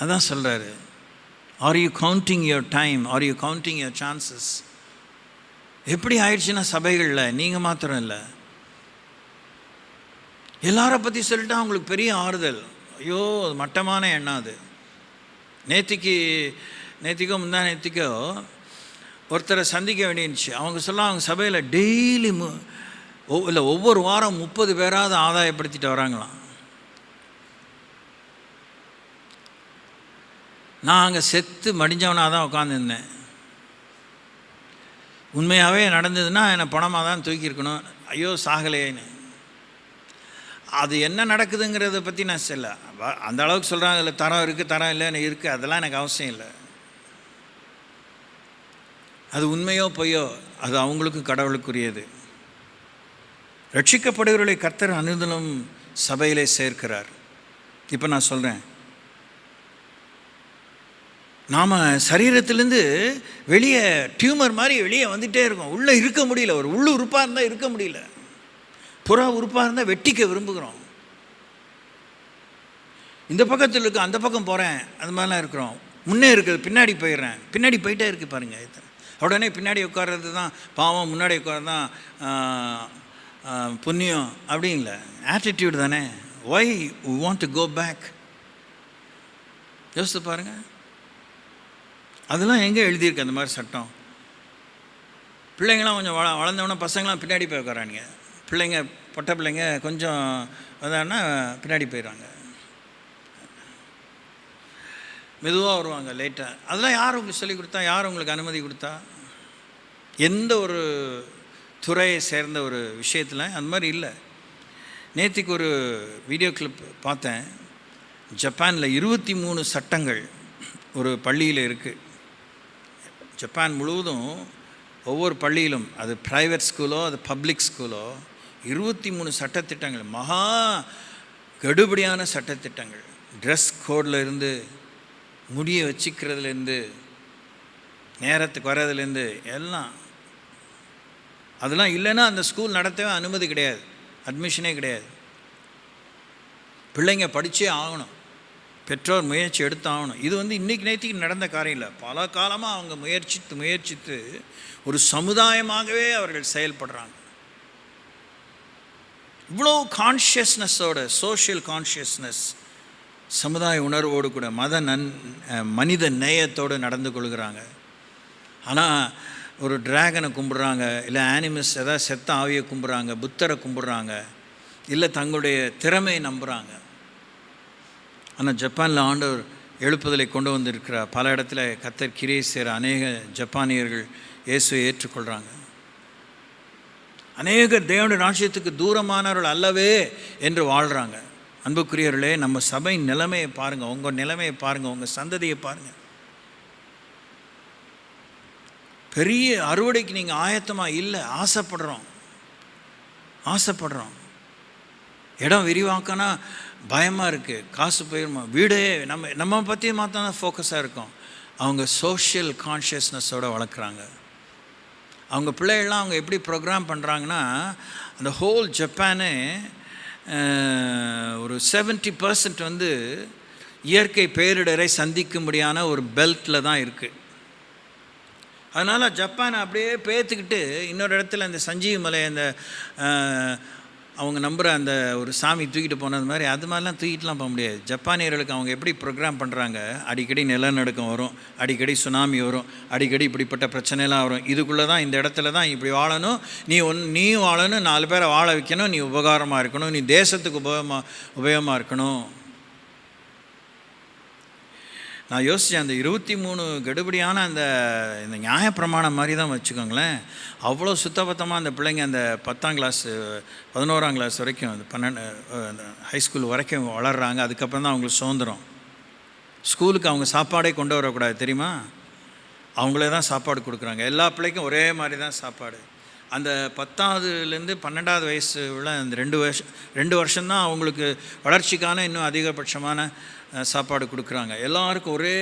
அதான் சொல்கிறாரு, are you counting your time, are you counting your chances? எப்படி ஆயிடுச்சுன்னா சபைகளில் நீங்கள் மாத்திரம் இல்லை, எல்லாரை பற்றி சொல்லிட்டா அவங்களுக்கு பெரிய ஆறுதல். ஐயோ அது மட்டமான எண்ணம். அது நேத்திக்கோ நேத்திக்கோ ஒருத்தரை சந்திக்க வேண்டியிருந்துச்சு. அவங்க சொல்ல அவங்க சபையில் டெய்லி இல்லை ஒவ்வொரு வாரம் 30 பேராவது ஆதாயப்படுத்திட்டு வராங்களாம். நான் அங்கே செத்து மடிஞ்சவனாக தான் உட்காந்துருந்தேன். உண்மையாகவே நடந்ததுன்னா என்னை பணமாக தான் தூக்கியிருக்கணும். ஐயோ சாகலையேன்னு. அது என்ன நடக்குதுங்கிறத பற்றி நான் சொல்ல, அந்த அளவுக்கு சொல்கிறாங்க, இல்லை தரம் இருக்குது தரம் இல்லைன்னு இருக்குது, அதெல்லாம் எனக்கு அவசியம் இல்லை. அது உண்மையோ பொய்யோ அது அவங்களுக்கும் கடவுளுக்குரியது. ரட்சிக்கப்படுகிறவர்களை கர்த்தர் அனுதினம் சபையிலே சேர்க்கிறார். இப்போ நான் சொல்கிறேன், நாம் சரீரத்திலேருந்து வெளியே டியூமர் மாதிரி வெளியே வந்துகிட்டே இருக்கோம். உள்ளே இருக்க முடியல. ஒரு உள்ளு உறுப்பாக இருந்தால் இருக்க முடியல, புற உறுப்பாக இருந்தால் வெட்டிக்க விரும்புகிறோம். இந்த பக்கத்தில் இருக்க அந்த பக்கம் போகிறேன், அந்த மாதிரிலாம் இருக்கிறோம். முன்னே இருக்குது பின்னாடி போயிடுறேன், பின்னாடி போயிட்டே இருக்குது பாருங்கள். உடனே பின்னாடி உட்கார்றது தான் பாவம், முன்னாடி உட்கார்றது தான் புண்ணியம் அப்படிங்கள ஆட்டிடியூட் தானே. Why we want to go back? யோசித்து பாருங்கள். அதெல்லாம் எங்கே எழுதியிருக்கு அந்த மாதிரி சட்டம்? பிள்ளைங்களாம் கொஞ்சம் வளர்ந்தவொன்னே பசங்களாம் பின்னாடி போய் உட்காரானுங்க. பிள்ளைங்க பொட்டை பிள்ளைங்க கொஞ்சம் அதான்னா பின்னாடி போயிடுறாங்க, மெதுவாக வருவாங்க லேட்டாக. அதெல்லாம் யார் உங்களுக்கு சொல்லிக் கொடுத்தா, யார் உங்களுக்கு அனுமதி கொடுத்தா? எந்த ஒரு துறையை சேர்ந்த ஒரு விஷயத்தில் அந்த மாதிரி இல்லை. நேற்றுக்கு ஒரு வீடியோ கிளிப் பார்த்தேன். ஜப்பானில் 23 சட்டங்கள் ஒரு பள்ளியில் இருக்குது. ஜப்பான் முழுவதும் ஒவ்வொரு பள்ளியிலும், அது ப்ரைவேட் ஸ்கூலோ அது பப்ளிக் ஸ்கூலோ, 23 சட்டத்திட்டங்கள், மகா கடுபடியான சட்டத்திட்டங்கள். ட்ரெஸ் கோடில் இருந்து, முடியை வச்சுக்கிறதுலேருந்து, நேரத்துக்கு வர்றதுலேருந்து எல்லாம். அதெல்லாம் இல்லைன்னா அந்த ஸ்கூல் நடத்தவே அனுமதி கிடையாது, அட்மிஷனே கிடையாது. பிள்ளைங்க படித்தே ஆகணும், பெற்றோர் முயற்சி எடுத்து ஆகணும். இது இன்றைக்கி நேற்றுக்கு நடந்த காரியம் இல்லை. பல காலமாக அவங்க முயற்சித்து ஒரு சமுதாயமாகவே அவர்கள் செயல்படுறாங்க. இவ்வளோ கான்ஷியஸ்னஸோட, சோஷியல் கான்ஷியஸ்னஸ், சமுதாய உணர்வோடு கூட மனித நேயத்தோடு நடந்து கொள்கிறாங்க. ஆனால் ஒரு டிராகனை கும்பிட்றாங்க, இல்லை ஆனிமல்ஸ் ஏதாவது செத்த ஆவியை கும்பிட்றாங்க, புத்தரை கும்பிட்றாங்க, இல்லை தங்களுடைய திறமையை நம்புகிறாங்க. ஆனால் ஜப்பானில் ஆண்டவர் எழுப்புதலை கொண்டு வந்திருக்கிறார். பல இடத்துல கர்த்தர் கிரியை செய்கிற அநேக ஜப்பானியர்கள் இயேசுவை ஏற்றுக்கொள்கிறாங்க. அநேகர் தேவனுடைய ராஜ்யத்துக்கு தூரமானவர்கள் அல்லவே என்று வாழ்கிறாங்க. அன்புக்குரியவர்களே, நம்ம சபை நிலைமையை பாருங்கள், உங்கள் நிலைமையை பாருங்கள், உங்கள் சந்ததியை பாருங்கள். பெரிய அறுவடைக்கு நீங்கள் ஆயத்தமாக இல்லை. ஆசைப்படுறோம். இடம் விரிவாக்கனா பயமாக இருக்குது, காசு போயிடுமா, வீடே நம்ம பற்றி மாத்திரம் தான் ஃபோக்கஸாக இருக்கும். அவங்க சோஷியல் கான்ஷியஸ்னஸோடு வளர்க்குறாங்க. அவங்க பிள்ளைகள்லாம் அவங்க எப்படி ப்ரோக்ராம் பண்ணுறாங்கன்னா, அந்த ஹோல் ஜப்பானு ஒரு 70% இயற்கை பேரிடரை சந்திக்கும்படியான ஒரு பெல்ட்டில் தான் இருக்குது. அதனால் ஜப்பானை அப்படியே பேத்துக்கிட்டு இன்னொரு இடத்துல அந்த சஞ்சீவி மலை, அந்த அவங்க நம்புகிற அந்த ஒரு சாமி தூக்கிட்டு போனது மாதிரி, அது மாதிரிலாம் தூக்கிட்டுலாம் போக முடியாது. ஜப்பானியர்களுக்கு அவங்க எப்படி ப்ரோக்ராம் பண்ணுறாங்க, அடிக்கடி நிலநடுக்கம் வரும், அடிக்கடி சுனாமி வரும், அடிக்கடி இப்படிப்பட்ட பிரச்சனைலாம் வரும். இதுக்குள்ளே தான், இந்த இடத்துல தான் இப்படி வாழணும், நீயும் வாழணும், 4 பேரை வாழ வைக்கணும், நீ உபகாரமாக இருக்கணும், நீ தேசத்துக்கு உபயோகமாக இருக்கணும். நான் யோசித்தேன், அந்த 23 கடுபடியான இந்த நியாயப்பிரமாணம் மாதிரி தான் வச்சுக்கோங்களேன். அவ்வளோ சுத்தபத்தமாக அந்த பிள்ளைங்க அந்த 10ஆம் கிளாஸ் 11ஆம் கிளாஸ் வரைக்கும், அந்த 12 ஹைஸ்கூல் வரைக்கும் வளர்கிறாங்க. அதுக்கப்புறம் தான் அவங்களுக்கு சுதந்திரம். ஸ்கூலுக்கு அவங்க சாப்பாடே கொண்டு வரக்கூடாது தெரியுமா? அவங்களே தான் சாப்பாடு கொடுக்குறாங்க. எல்லா பிள்ளைக்கும் ஒரே மாதிரி தான் சாப்பாடு. அந்த 10ஆவதுலேருந்து 12ஆவது வயசு உள்ள அந்த 2 வருஷம்தான் அவங்களுக்கு வளர்ச்சிக்கான இன்னும் அதிகபட்சமான சாப்பாடு கொடுக்குறாங்க. எல்லாருக்கும் ஒரே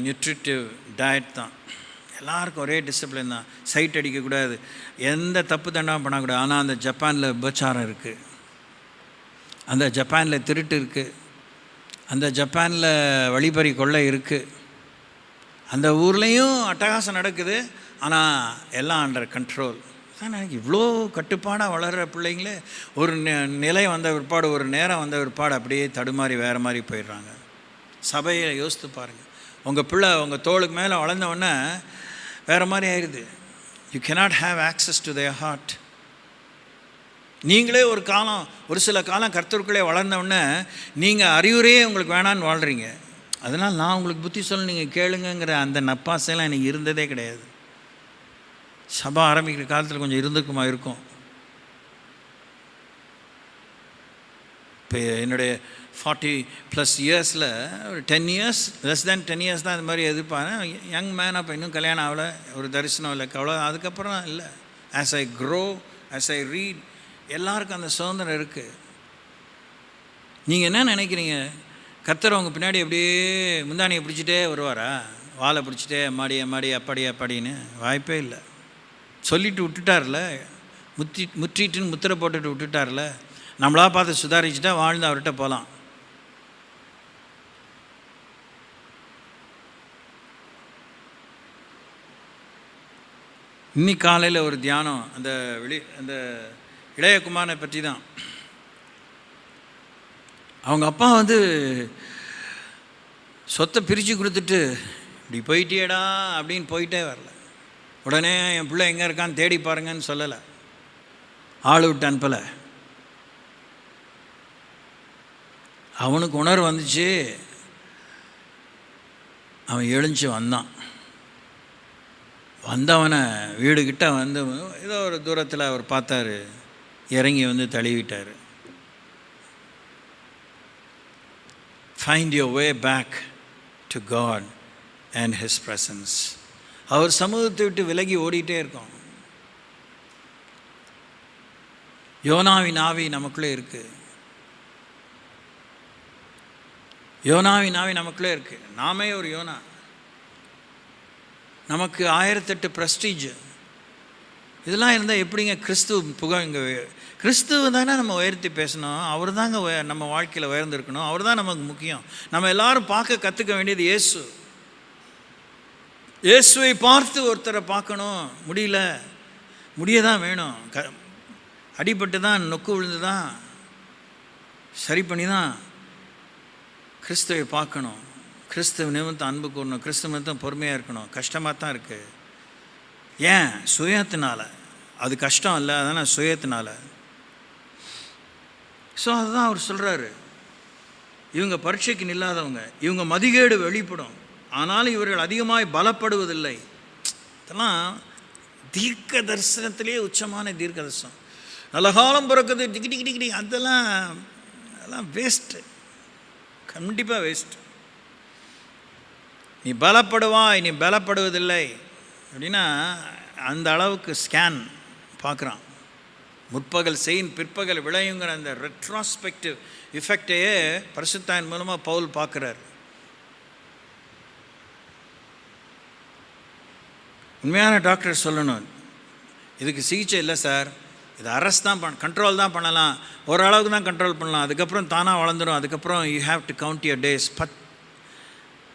நியூட்ரிட்டிவ் டயட் தான். எல்லாருக்கும் ஒரே டிசிப்ளின் தான். சைட் அடிக்கக்கூடாது, எந்த தப்பு தண்டாமல் பண்ணக்கூடாது. ஆனால் அந்த ஜப்பானில் விபச்சாரம் இருக்குது, அந்த ஜப்பானில் திருட்டு இருக்குது, அந்த ஜப்பானில் வழிப்பறி கொள்ளை இருக்குது, அந்த ஊர்லேயும் அட்டகாசம் நடக்குது. ஆனால் எல்லாம் அண்டர் கண்ட்ரோல் தான். எனக்கு இவ்வளோ கட்டுப்பாடாக வளர்கிற பிள்ளைங்களே ஒரு நிலை வந்த பிற்பாடு, ஒரு நேரம் வந்த பிற்பாடு அப்படியே தடுமாறி வேறு மாதிரி போயிடுறாங்க. சபையை யோசித்து பாருங்கள். உங்கள் பிள்ளை உங்கள் தோளுக்கு மேலே வளர்ந்தவுடனே வேறு மாதிரி ஆயிடுது. You cannot have access to their heart. நீங்களே ஒரு சில காலம் கர்த்தருக்குள்ளே வளர்ந்தவுடனே நீங்கள் அறிவுரையே உங்களுக்கு வேணான்னு வாழ்கிறீங்க. அதனால் நான் உங்களுக்கு புத்தி சொல்ல நீங்கள் கேளுங்கிற அந்த நப்பாசையெல்லாம் எனக்கு இருந்ததே கிடையாது. சபை ஆரம்பிக்கிற காலத்தில் கொஞ்சம் இருக்கும். இப்போ என்னுடைய 40+ இயர்ஸில் ஒரு 10 இயர்ஸ், லெஸ் தேன் 10 இயர்ஸ் தான் இது மாதிரி எதிர்பார்த்தேன். Young man. அப்போ இன்னும் கல்யாணம் ஆகலை, ஒரு தரிசனம் இல்லை, அவ்வளோ. அதுக்கப்புறம் இல்லை. As I grow, as I read, எல்லாருக்கும் அந்த சுதந்திரம் இருக்குது. நீங்கள் என்ன நினைக்கிறீங்க? கர்த்தர் அவங்க பின்னாடி அப்படியே முந்தானியை பிடிச்சிட்டே வருவாரா? வாழை பிடிச்சிட்டே அம்மாடி அப்படின்னு வாய்ப்பே இல்லை. சொல்லிட்டு விட்டுட்டார்ல, முற்றிட்டுன்னு முத்திரை போட்டுட்டு விட்டுட்டார்ல. நம்மளாக பார்த்து சுதாரிச்சுட்டா வாழ்ந்து அவர்கிட்ட போகலாம். இன்னைக்கு காலையில் ஒரு தியானம் அந்த இளையகுமாரனை பற்றி தான். அவங்க அப்பா சொத்தை பிரித்து கொடுத்துட்டு இப்படி போயிட்டேடா அப்படின்னு போயிட்டே வரல. உடனே என் பிள்ளை எங்கே இருக்கான்னு தேடி பாருங்கன்னு சொல்லலை, ஆள் விட்டு அனுப்பலை. அவனுக்கு உணர்வு வந்துச்சு, அவன் எழுந்து வந்தவனை வீடுகிட்ட ஏதோ ஒரு தூரத்தில் அவர் பார்த்தாரு, இறங்கி தழுவிட்டார். Find your way back to God and His presence. அவர் சமூகத்தை விட்டு விலகி ஓடிட்டே இருக்கோம். யோனாவின் ஆவி நமக்குள்ளே இருக்குது. யோனாவின் ஆவி நமக்குள்ளே இருக்குது. நாமே ஒரு யோனா. நமக்கு 1008 ப்ரெஸ்டீஜ் இதெல்லாம் இருந்தால் எப்படிங்க கிறிஸ்துவ தானே நம்ம உயர்த்தி பேசணும். அவர் தாங்க நம்ம வாழ்க்கையில் உயர்ந்திருக்கணும். அவர் தான் நமக்கு முக்கியம். நம்ம எல்லாரும் பார்க்க கற்றுக்க வேண்டியது இயேசுவை பார்த்து ஒருத்தரை பார்க்கணும். முடியதான் வேணும். அடிபட்டு தான், நொக்கு விழுந்து தான், சரி பண்ணி தான் கிறிஸ்துவை பார்க்கணும். கிறிஸ்துவ நிமித்தம் அன்பு கூறணும், கிறிஸ்துவ நிமித்தம் பொறுமையாக இருக்கணும். கஷ்டமாக தான் இருக்குது. ஏன்? சுயத்தினால. அது கஷ்டம் இல்லை, அதான் சுயத்தினால. ஸோ அதுதான் அவர் சொல்கிறாரு. இவங்க பரீட்சைக்கு நில்லாதவங்க, இவங்க மதிகேடு வெளிப்படும், ஆனாலும் இவர்கள் அதிகமாய் பலப்படுவதில்லை. இதெல்லாம் தீர்க்க தரிசனத்திலே உச்சமான தீர்க்க தரிசனம். நல்ல காலம் பிறக்குது, டிக்கி அதெல்லாம் வேஸ்ட்டு, கண்டிப்பாக வேஸ்ட்டு. நீ பலப்படுவாய், நீ பலப்படுவதில்லை அப்படின்னா அந்த அளவுக்கு ஸ்கேன் பார்க்குறான். முற்பகல் செயின் பிற்பகல் விளையுங்கிற அந்த ரெட்ராஸ்பெக்டிவ் எஃபெக்டையே பரிசுத்தாயின் மூலமாக பவுல் பார்க்குறார். உண்மையான டாக்டர் சொல்லணும், இதுக்கு சிகிச்சை இல்லை சார், இது அரெஸ்ட் தான் கண்ட்ரோல் தான் பண்ணலாம், ஓரளவுக்கு தான் கண்ட்ரோல் பண்ணலாம், அதுக்கப்புறம் தானாக வளர்ந்துடும், அதுக்கப்புறம் you have to count your days.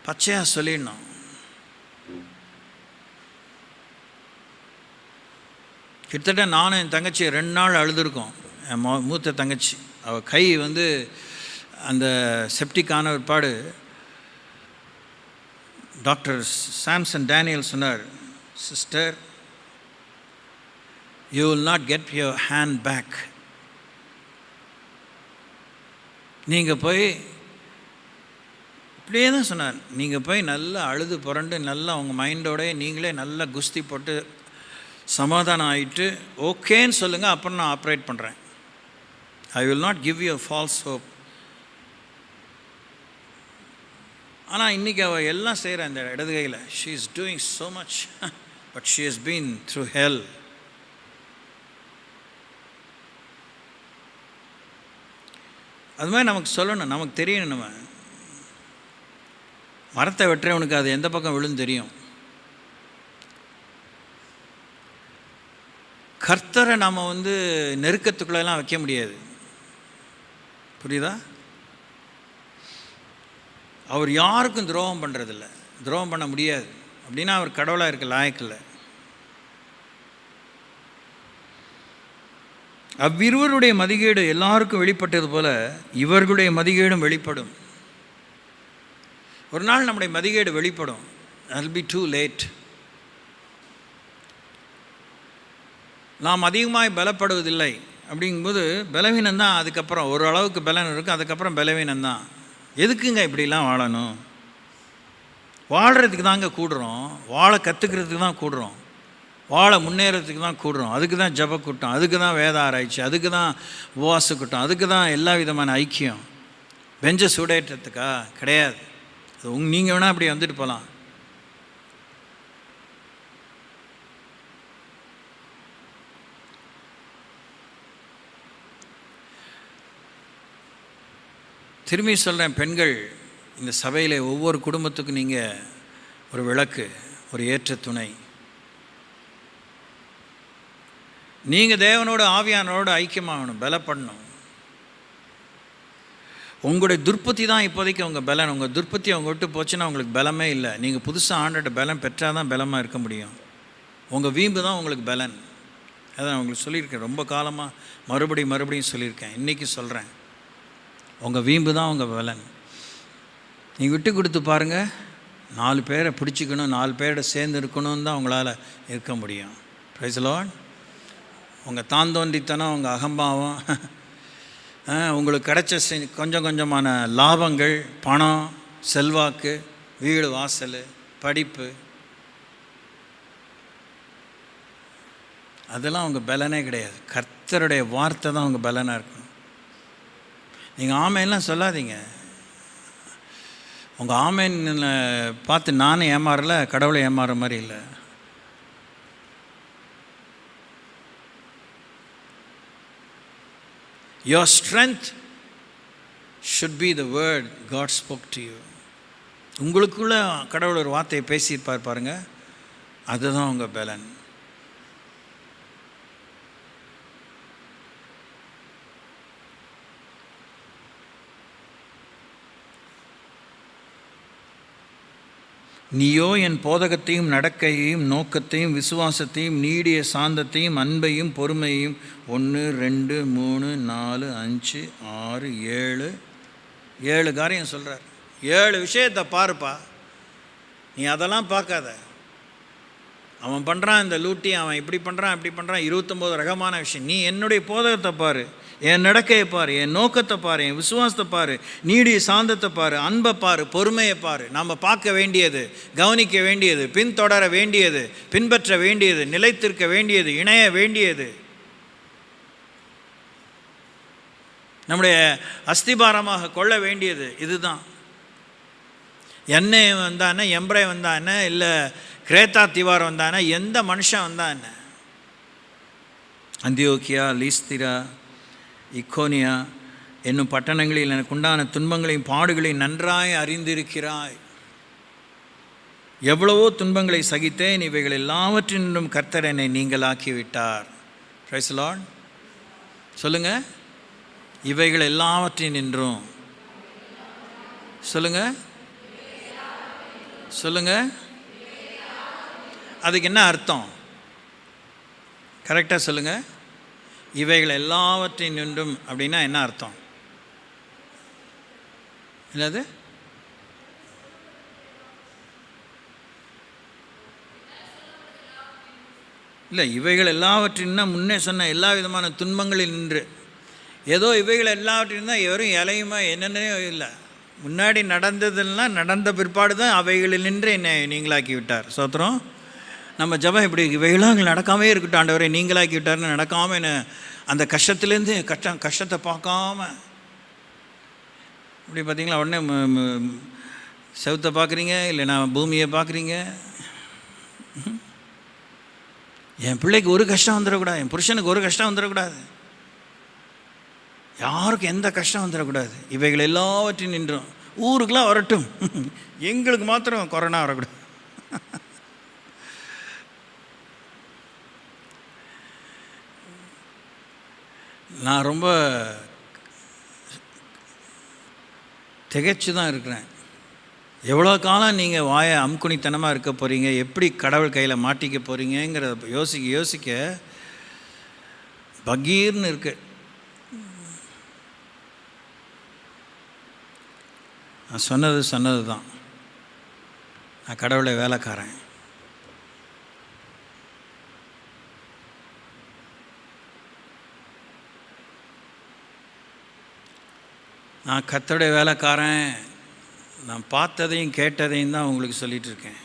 பச்சையாக சொல்லிடணும். கிட்டத்தட்ட நானும் என் தங்கச்சி 2 நாள் அழுதுருக்கோம். என் மூத்த தங்கச்சி, அவள் கை அந்த செப்டிக்கான ஒருபாடு டாக்டர் சாம்சன் டேனியல் சொன்னார், sister you will not get your hand bag. நீங்கள் போய் இப்படியே தான் சொன்னார், நீங்கள் போய் நல்லா அழுது புரண்டு நல்லா உங்கள் மைண்டோட நீங்களே நல்லா குஸ்தி போட்டு சமாதானம் ஆகிட்டு ஓகேன்னு சொல்லுங்கள், அப்புறம் நான் ஆப்ரேட் பண்ணுறேன். I will not give you false hope. ஆனால் இன்றைக்கி அவள் எல்லாம் செய்கிறா இந்த இடது கையில். She is doing so much, but she has been through hell. அது மாதிரி நமக்கு சொல்லணும், நமக்கு தெரியணும். நம்ம மரத்தை வெட்டுறவனுக்கு அது எந்த பக்கம் விழுந்து தெரியும். கர்த்தரை நாம் நெருக்கத்துக்குள்ளெல்லாம் வைக்க முடியாது. புரியுதா? அவர் யாருக்கும் துரோகம் பண்ணுறதில்ல, துரோகம் பண்ண முடியாது. அப்படின்னா அவர் கடவுளாக இருக்க லாயக்கில்லை. அவ்விருவருடைய மதிகேடு எல்லாருக்கும் வெளிப்பட்டது போல இவர்களுடைய மதிகேடும் வெளிப்படும். ஒரு நாள் நம்முடைய மதிகேடு வெளிப்படும். that will be too late. நாம் அதிகமாக பலப்படுவதில்லை அப்படிங்கும்போது பலவீனம்தான். அதுக்கப்புறம் ஒரு அளவுக்கு பலன் இருக்கும், அதுக்கப்புறம் பலவீனம்தான். எதுக்குங்க இப்படிலாம் வாழணும்? வாழ்கிறதுக்கு தாங்க கூடுறோம், வாழ கற்றுக்கிறதுக்கு தான் கூடுறோம், வாழ முன்னேறதுக்கு தான் கூடுறோம். அதுக்கு தான் ஜப கூட்டம், அதுக்கு தான் வேத ஆராய்ச்சி, அதுக்கு தான் உபவாச கூட்டம், அதுக்கு தான் எல்லா விதமான ஐக்கியம். பெஞ்சை சூடேற்றத்துக்கா? கிடையாது. அது நீங்கள் வேணால் அப்படி வந்துட்டு போகலாம். திரும்பி சொல்கிறேன், பெண்கள் இந்த சபையில் ஒவ்வொரு குடும்பத்துக்கும் நீங்கள் ஒரு விளக்கு, ஒரு ஏற்ற துணை. நீங்கள் தேவனோட ஆவியானோட ஐக்கியமாகணும், பலப்படணும். உங்களுடைய துர்பத்தி தான் இப்போதைக்கு உங்கள் பலன். உங்கள் துர்பத்தி அவங்க விட்டு போச்சுன்னா உங்களுக்கு பலமே இல்லை. நீங்கள் புதுசாக ஆண்டோட பலம் பெற்றால் தான் பலமாக இருக்க முடியும். உங்கள் வீம்பு தான் உங்களுக்கு பலன். அதான் உங்களுக்கு சொல்லியிருக்கேன், ரொம்ப காலமாக மறுபடியும் சொல்லியிருக்கேன், இன்றைக்கி சொல்கிறேன். உங்கள் வீம்பு தான் உங்கள் பலன். நீங்கள் விட்டு கொடுத்து பாருங்கள், 4 பேரை பிடிச்சிக்கணும், 4 பேரோட சேர்ந்து இருக்கணும்னு தான் உங்களால் இருக்க முடியும். Praise the Lord. உங்கள் தாந்தோன்றித்தனம், உங்கள் அகம்பாவம், உங்களுக்கு கிடைச்ச கொஞ்சம் கொஞ்சமான லாபங்கள், பணம், செல்வாக்கு, வீடு வாசல், படிப்பு, அதெல்லாம் உங்கள் பலனே கிடையாது. கர்த்தருடைய வார்த்தை தான் உங்கள் பலனாக இருக்கும். நீங்கள் ஆமைன்லாம் சொல்லாதீங்க. உங்கள் ஆமைன் பார்த்து நானும் ஏமாறல, கடவுளை ஏமாறுற மாதிரி இல்லை. Your strength should be the word God spoke to you. உங்களுக்குள்ள கடவுள் ஒரு வார்த்தையை பேசியிருப்பார் பாருங்க, அதுதான் உங்கள் பலன். நீயோ என் போதகத்தையும் நடக்கையையும் நோக்கத்தையும் விசுவாசத்தையும் நீடிய சாந்தத்தையும் அன்பையும் பொறுமையையும் 1 2 3 4 5 6 7 காரியம் சொல்கிறார். 7 விஷயத்தை பாருப்பா, நீ அதெல்லாம் பார்க்காத. அவன் பண்ணுறான் இந்த லூட்டி, அவன் இப்படி பண்ணுறான் இப்படி பண்ணுறான், 29 ரகமான விஷயம். நீ என்னுடைய போதகத்தை பாரு, என் நடக்கையை பாரு, என் நோக்கத்தை பாரு, என் விசுவாசத்தை பாரு, நீடிய சாந்தத்தை பாரு, அன்பை பாரு, பொறுமையை பாரு. நாம் பார்க்க வேண்டியது, கவனிக்க வேண்டியது, பின்தொடர வேண்டியது, பின்பற்ற வேண்டியது, நிலைத்திருக்க வேண்டியது, இணைய வேண்டியது, நம்முடைய அஸ்திபாரமாக கொள்ள வேண்டியது இதுதான். எண்ணெய் வந்தானே, எம்பரை வந்தானே, இல்லை கிரேத்தா திவார் வந்தானே, எந்த மனுஷன் வந்தான் என்ன, அந்தியோக்கியா, லீஸ்திரா, இக்கோனியா என்னும் பட்டணங்களில் எனக்கு உண்டான துன்பங்களையும் பாடுகளையும் நன்றாய் அறிந்திருக்கிறாய். எவ்வளவோ துன்பங்களை சகித்தேன், இவைகள் எல்லாவற்றினும் கர்த்தர் என்னை நீங்களாக்கிவிட்டார். Praise the Lord. சொல்லுங்கள், இவைகள் எல்லாவற்றினின்றும். சொல்லுங்கள் சொல்லுங்கள், அதுக்கு என்ன அர்த்தம்? கரெக்டாக சொல்லுங்கள். இவைகள் எல்லாவற்றினின்றும் அப்படின்னா என்ன அர்த்தம்? என்னது? இல்லை, இவைகள் எல்லாவற்றின்னா முன்னே சொன்ன எல்லா விதமான துன்பங்களில் நின்று. ஏதோ இவைகள் எல்லாவற்றின் தான் வெறும் இலையுமா என்னென்னே இல்லை. முன்னாடி நடந்ததெல்லாம் நடந்த பிற்பாடு தான் அவைகளில் நின்று என்னை நீங்களாக்கி விட்டார். சோத்திரம். நம்ம ஜபம் இப்படி இவைகளாம் நடக்காமே இருக்கட்டும் ஆண்டவரே, நீங்களாக்கி விட்டார்னு நடக்காமல் என்ன அந்த கஷ்டத்துலேருந்து கஷ்டத்தை பார்க்காம இப்படி பார்த்தீங்களா, உடனே செவுத்தை பார்க்குறீங்க, இல்லைனா பூமியை பார்க்குறீங்க. என் பிள்ளைக்கு ஒரு கஷ்டம் வந்துடக்கூடாது, என் புருஷனுக்கு ஒரு கஷ்டம் வந்துடக்கூடாது, யாருக்கும் எந்த கஷ்டம் வந்துடக்கூடாது, இவைகள் எல்லாவற்றையும் நின்றோம். ஊருக்கெலாம் வரட்டும், எங்களுக்கு மாத்திரம் கொரோனா வரக்கூடாது. நான் ரொம்ப திகைச்சு தான் இருக்கிறேன். எவ்வளோ காலம் நீங்கள் வாயை அம்குனித்தனமாக இருக்க போகிறீங்க, எப்படி கடவுள் கையில் மாட்டிக்க போகிறீங்கிறத யோசிக்க யோசிக்க பகீர்னு இருக்கு. நான் சொன்னது தான், நான் கடவுளை வேலைக்காரன். நான் கர்த்தருடைய வேலைக்காரன். நான் பார்த்ததையும் கேட்டதையும் தான் உங்களுக்கு சொல்லிகிட்ருக்கேன்.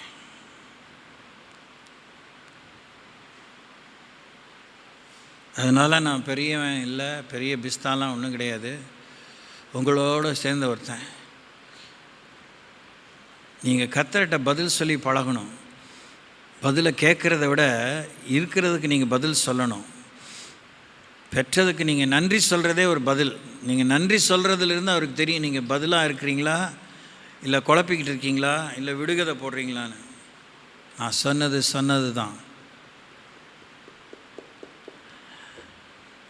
அதனால் நான் பெரியவன் இல்லை, பெரிய பிஸ்தாலாம் ஒன்றும் கிடையாது, உங்களோட சேர்ந்த ஒருத்தன். நீங்கள் கர்த்தர்கிட்ட பதில் சொல்லி பழகணும். பதிலை கேட்குறத விட இருக்கிறதுக்கு நீங்கள் பதில் சொல்லணும். பெற்றதுக்கு நீங்கள் நன்றி சொல்கிறதே ஒரு பதில். நீங்கள் நன்றி சொல்கிறதுலேருந்து அவருக்கு தெரியும் நீங்கள் பதிலாக இருக்கிறீங்களா, இல்லை குழப்பிக்கிட்டு இருக்கீங்களா, இல்லை விடுகதை போடுறீங்களான்னு. நான் சொன்னது தான்.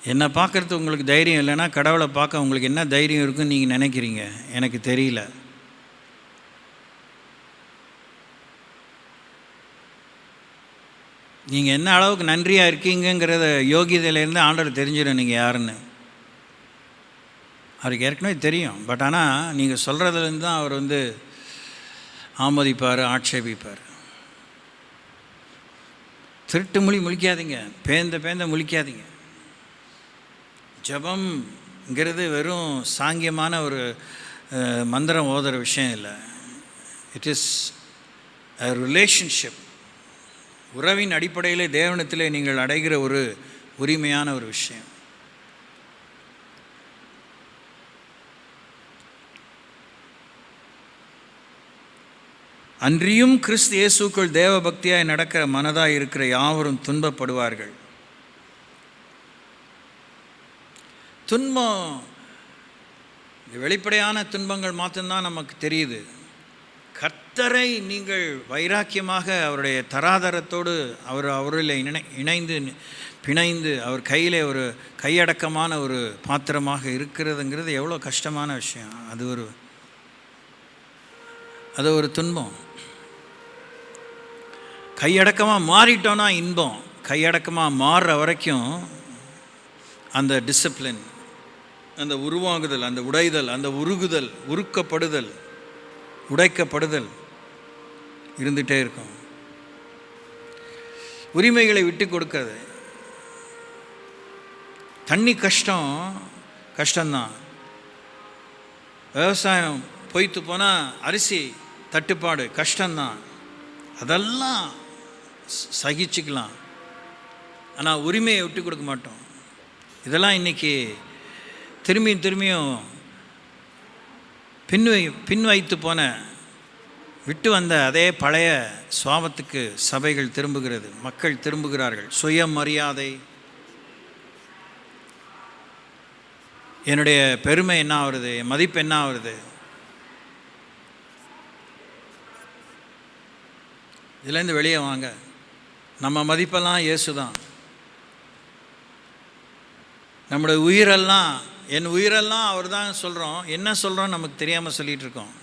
என்னை பார்க்குறது உங்களுக்கு தைரியம் இல்லைன்னா கடவுளை பார்க்க உங்களுக்கு என்ன தைரியம் இருக்குன்னு நீங்கள் நினைக்கிறீங்க? எனக்கு தெரியல. நீங்கள் என்ன அளவுக்கு நன்றியாக இருக்கீங்கிறத யோகியதையிலேருந்து ஆண்டவர் தெரிஞ்சிடும் நீங்கள் யாருன்னு. அவருக்கு ஏற்கனவே தெரியும். பட் ஆனால் நீங்கள் சொல்கிறதுலேருந்து தான் அவர் ஆமோதிப்பார், ஆட்சேபிப்பார். திருட்டு முழிக்காதீங்க, பேந்த முழிக்காதீங்க. ஜபம்ங்கிறது வெறும் சாங்கியமான ஒரு மந்திரம் ஓதுற விஷயம் இல்லை. It is a relationship. உறவின் அடிப்படையிலே தேவனத்திலே நீங்கள் அடைகிற ஒரு உரிமையான ஒரு விஷயம். அன்றியும் கிறிஸ்து இயேசுக்குள் தேவ பக்தியாய் நடக்கிற மனதாய் இருக்கிற யாவரும் துன்பப்படுவார்கள். துன்பம் வெளிப்படையான துன்பங்கள் மாத்திரம்தான் நமக்கு தெரியுது. கர்த்தரை நீங்கள் வைராக்கியமாக அவருடைய தராதரத்தோடு அவரில் இணைந்து பிணைந்து அவர் கையில் ஒரு கையடக்கமான ஒரு பாத்திரமாக இருக்கிறதுங்கிறது எவ்வளோ கஷ்டமான விஷயம். அது ஒரு துன்பம். கையடக்கமாக மாறிட்டோன்னா இன்பம். கையடக்கமாக மாறுற வரைக்கும் அந்த டிசிப்ளின், அந்த உருவாகுதல், அந்த உடைதல், அந்த உருகுதல், உருக்கப்படுதல், உடைக்கப்படுதல் இருந்துகிட்டே இருக்கும். உரிமைகளை விட்டு கொடுக்காது. தண்ணி கஷ்டம்தான். விவசாயம் பொய்த்து போனால் அரிசி தட்டுப்பாடு கஷ்டம்தான். அதெல்லாம் சகிச்சுக்கலாம். ஆனால் உரிமையை விட்டு கொடுக்க மாட்டோம். இதெல்லாம் இன்றைக்கி திரும்பியும் பின் வைத்து போன விட்டு வந்த அதே பழைய சுவாபத்துக்கு சபைகள் திரும்புகிறது, மக்கள் திரும்புகிறார்கள். சுயமரியாதை, என்னுடைய பெருமை என்ன ஆகுறது, என் மதிப்பு என்ன ஆகுறது, இதுலேருந்து வெளியே வாங்க. நம்ம மதிப்பெல்லாம் இயேசு தான். நம்முடைய உயிரெல்லாம், என் உயிரெல்லாம் அவர் தான் சொல்கிறோம். என்ன சொல்கிறோம் நமக்கு தெரியாமல் சொல்லிகிட்டு இருக்கோம்.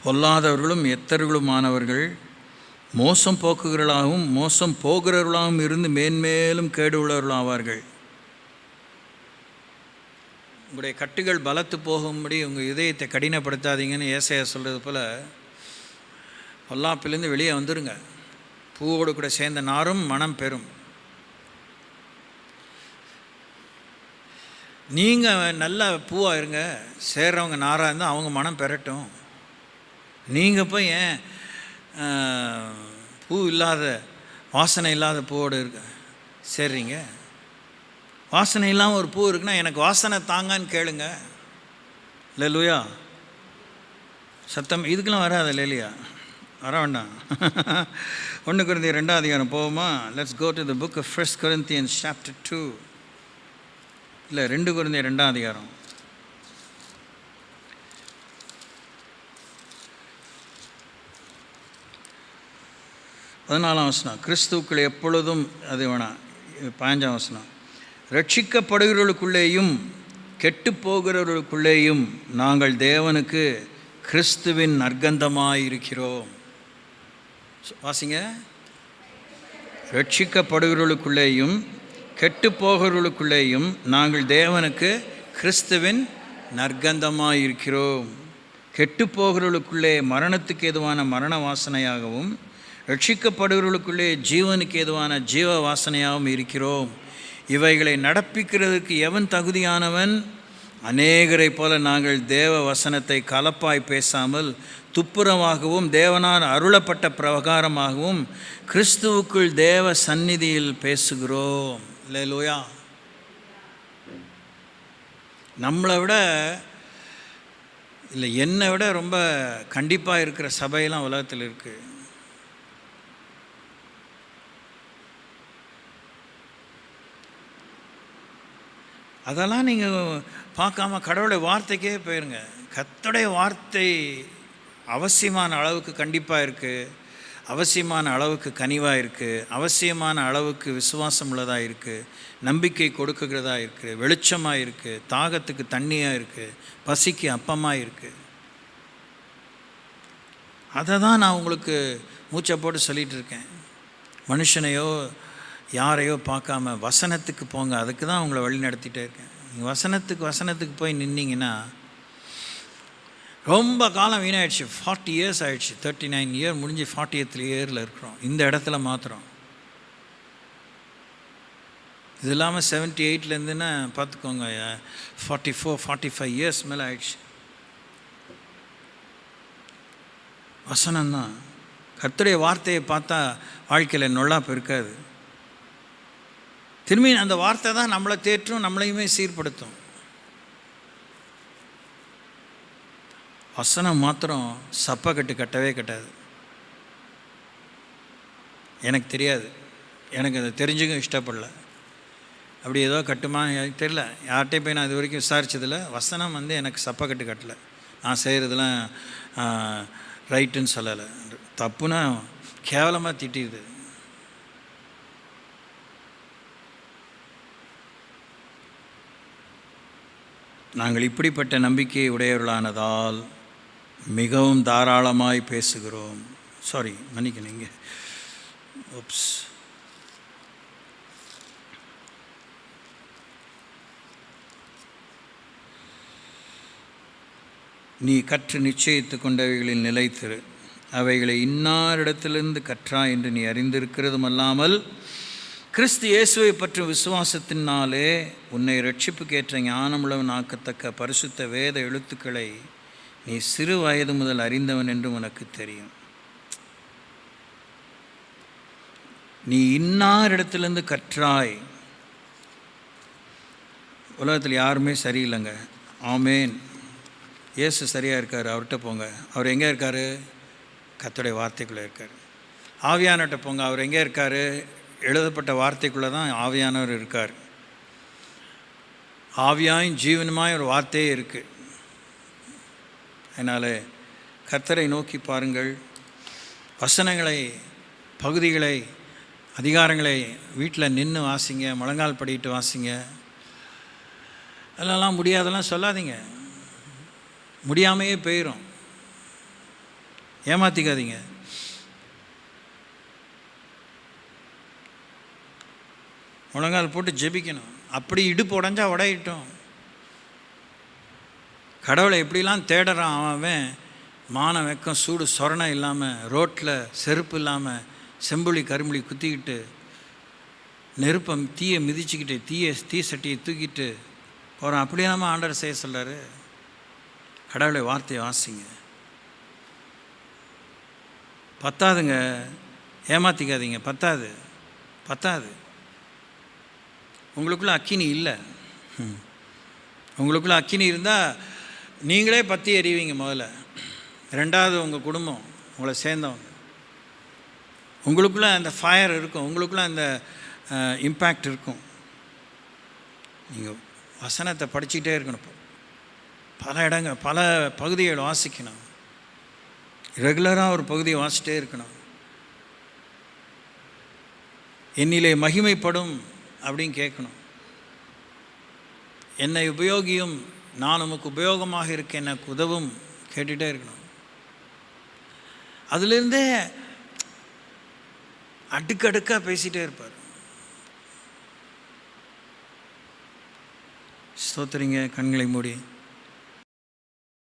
பொல்லாதவர்களும் எத்தர்களுமானவர்கள் மோசம் போக்குகிறவர்களாகவும் மோசம் போகிறவர்களாகவும் இருந்து மேன்மேலும் கேடு உள்ளவர்கள் ஆவார்கள். உங்களுடைய கட்டுகள் பலத்து போகும்படி உங்கள் இதயத்தை கடினப்படுத்தாதீங்கன்னு ஏசாயா சொல்கிறது போல் பொல்லாப்பிலேருந்து வெளியே வந்துடுங்க. பூவோடு கூட சேர்ந்த நாரும் மனம் பெறும். நீங்கள் நல்ல பூவாக இருங்க, சேர்றவங்க நாராக இருந்தால் அவங்க மனம் பெறட்டும். நீங்கள் போய் ஏன் பூ இல்லாத, வாசனை இல்லாத பூவோடு சேர்றீங்க? வாசனை இல்லாமல் ஒரு பூ இருக்குன்னா எனக்கு வாசனை தாங்கன்னு கேளுங்க. அல்லேலூயா. சத்தம் இதுக்கெல்லாம் வராது இல்லையா? வர வேண்டாம். 1 கொரிந்தியர் 2ஆம் அதிகாரம் போவோமா? Let's go to the book of 1 Corinthians chapter 2. இல்லை 2 கொரிந்தியர் 2ஆம் அதிகாரம். பதினாலாம் வசனம். கிறிஸ்துவுக்குள் எப்பொழுதும், அது வேணாம், 15ஆம் வசனம். ரட்சிக்கப்படுகிறவர்களுக்குள்ளேயும் கெட்டு போகிறவர்களுக்குள்ளேயும் நாங்கள் தேவனுக்கு கிறிஸ்துவின் நற்கந்தமாயிருக்கிறோம். வாசிங்க. ரட்சிக்கப்படுகிறவர்களுக்குள்ளேயும் கெட்டு போகிறவர்களுக்குள்ளேயும் நாங்கள் தேவனுக்கு கிறிஸ்துவின் நற்கந்தமாயிருக்கிறோம். கெட்டு போகிறவர்களுக்குள்ளே மரணத்துக்கு ஏதுவான மரண வாசனையாகவும் ரட்சிக்கப்படுகிறவர்களுக்குள்ளே ஜீவனுக்கு ஏதுவான ஜீவ வாசனையாகவும் இருக்கிறோம். இவைகளை நடப்பிக்கிறதுக்கு எவன் தகுதியானவன்? அநேகரை போல நாங்கள் தேவ வசனத்தை கலப்பாய் பேசாமல் துப்புரவாகவும் தேவனால் அருளப்பட்ட பிரகாரமாகவும் கிறிஸ்துவுக்குள் தேவ சந்நிதியில் பேசுகிறோம். அல்லேலூயா. நம்மளை விட இல்லை, என்னை விட ரொம்ப கண்டிப்பாக இருக்கிற சபையெல்லாம் உலகத்தில் இருக்குது. அதெல்லாம் நீங்கள் பார்க்காம கடவுளுடைய வார்த்தைக்கே போயிருங்க. கர்த்தருடைய வார்த்தை அவசியமான அளவுக்கு கண்டிப்பாக இருக்குது, அவசியமான அளவுக்கு கனிவாக இருக்குது, அவசியமான அளவுக்கு விசுவாசம் உள்ளதாக இருக்குது, நம்பிக்கை கொடுக்குறதா இருக்குது, வெளிச்சமாக இருக்குது, தாகத்துக்கு தண்ணியாக இருக்குது, பசிக்கு அப்பமாக இருக்குது. அதை தான் நான் உங்களுக்கு மூச்சை போட்டு சொல்லிகிட்டு இருக்கேன். மனுஷனையோ யாரையோ பார்க்காம வசனத்துக்கு போங்க. அதுக்கு தான் உங்களை வழி நடத்திட்டே இருக்கேன். நீங்கள் வசனத்துக்கு போய் நின்னீங்கன்னா ரொம்ப காலம் வீணாயிடுச்சு. 40 years ஆயிடுச்சு. 39 year முடிஞ்சு 40th yearல இருக்கிறோம். இந்த இடத்துல மாத்திரம். இது இல்லாமல் 78லேருந்துன்னா பார்த்துக்கோங்க, 44-45 years மேலே ஆயிடுச்சு. வசனம்தான். கர்த்தருடைய வார்த்தையை பார்த்தா வாழ்க்கையில் நொல்லாப்பு இருக்காது. திரும்பி அந்த வார்த்தை தான் நம்மளை தேற்றும், நம்மளையுமே சீர்படுத்தும். வசனம் மாத்திரம் சப்பை கட்டவே கட்டாது. எனக்கு தெரியாது, எனக்கு அதை தெரிஞ்சுக்கும் இஷ்டப்படல. அப்படி ஏதோ கட்டுமா எனக்கு தெரியல. யார்கிட்டையும் போய் நான் இது வரைக்கும் விசாரித்ததில்ல. வசனம் எனக்கு சப்பை கட்டலை. நான் செய்கிறதுலாம் ரைட்டுன்னு சொல்லலை. தப்புன்னா கேவலமாக திட்டிடுது. நாங்கள் இப்படிப்பட்ட நம்பிக்கை உடையவர்களானதால் மிகவும் தாராளமாய் பேசுகிறோம். சாரி, மன்னிக்கணுங்க. ஓப்ஸ். நீ கற்று நிச்சயித்து கொண்டவைகளில் நிலைத்திரு. அவைகளை இன்னாரிடத்திலிருந்து கற்றா என்று நீ அறிந்திருக்கிறதும் அல்லாமல் கிறிஸ்து இயேசுவை பற்றும் விசுவாசத்தினாலே உன்னை ரட்சிப்புக்கேற்ற ஞானமுள்ளவன் ஆக்கத்தக்க பரிசுத்த வேத எழுத்துக்களை நீ சிறு வயது முதல் அறிந்தவன் என்று உனக்கு தெரியும். நீ இன்னாரிடத்திலிருந்து கற்றாய். உலகத்தில் யாருமே சரியில்லைங்க. ஆமேன். இயேசு சரியாக இருக்கார், அவர்கிட்ட போங்க. அவர் எங்கே இருக்கார்? கர்த்தருடைய வார்த்தைக்குள்ளே இருக்கார். ஆவியானவர்கிட்ட போங்க. அவர் எங்கே இருக்கார்? எழுதப்பட்ட வார்த்தைக்குள்ளே தான் ஆவியானவர் இருக்கார். ஆவியாயும் ஜீவனுமாய் ஒரு வார்த்தையே இருக்குது. அதனால் கர்த்தரை நோக்கி பாருங்கள். வசனங்களை, பகுதிகளை, அதிகாரங்களை வீட்டில் நின்று வாசிங்க, முழங்கால் படிட்டு வாசிங்க. அதெல்லாம் முடியாதெல்லாம் சொல்லாதீங்க. முடியாமையே போயிடும். ஏமாற்றிக்காதீங்க. முழங்கால் போட்டு ஜெபிக்கணும். அப்படி இடுப்பு உடஞ்சா உடையிட்டோம். கடவுளை எப்படிலாம் தேடுறான் அவன். மான வெக்கம் சூடு சொரணை இல்லாமல், ரோட்டில் செருப்பு இல்லாமல், செம்புளி கரும்புளி குத்திக்கிட்டு, நெருப்பை தீயை மிதிச்சுக்கிட்டு, தீ சட்டியை தூக்கிட்டு போகிறான். அப்படி இல்லாமல் ஆண்டவர் செய்ய சொல்கிறாரு. கடவுளை வார்த்தையை வாசிங்க. பத்தாதுங்க, ஏமாற்றிக்காதீங்க. பத்தாது. உங்களுக்குள்ளே அக்கினி இல்லை. உங்களுக்குள்ளே அக்கினி இருந்தால் நீங்களே பற்றி எறிவீங்க முதல்ல. ரெண்டாவது உங்கள் குடும்பம், உங்களை சேர்ந்தவங்க. உங்களுக்குள்ளே அந்த ஃபயர் இருக்கும், உங்களுக்குள்ளே அந்த இம்பேக்ட் இருக்கும். நீங்கள் வசனத்தை படிச்சுக்கிட்டே இருக்கணும். பல இடங்கள், பல பகுதிகள் வாசிக்கணும். ரெகுலராக ஒரு பகுதியை வாசிட்டே இருக்கணும். என்னிலே மகிமைப்படும் அப்படின்னு கேட்கணும். என்னை உபயோகியும், நான் உமக்கு உபயோகமாக இருக்க எனக்கு உதவும் கேட்டுகிட்டே இருக்கணும். அதுலேருந்தே அடுக்கடுக்காக பேசிகிட்டே இருப்பார். ஸ்தோத்திரிங்க. கண்களை மூடி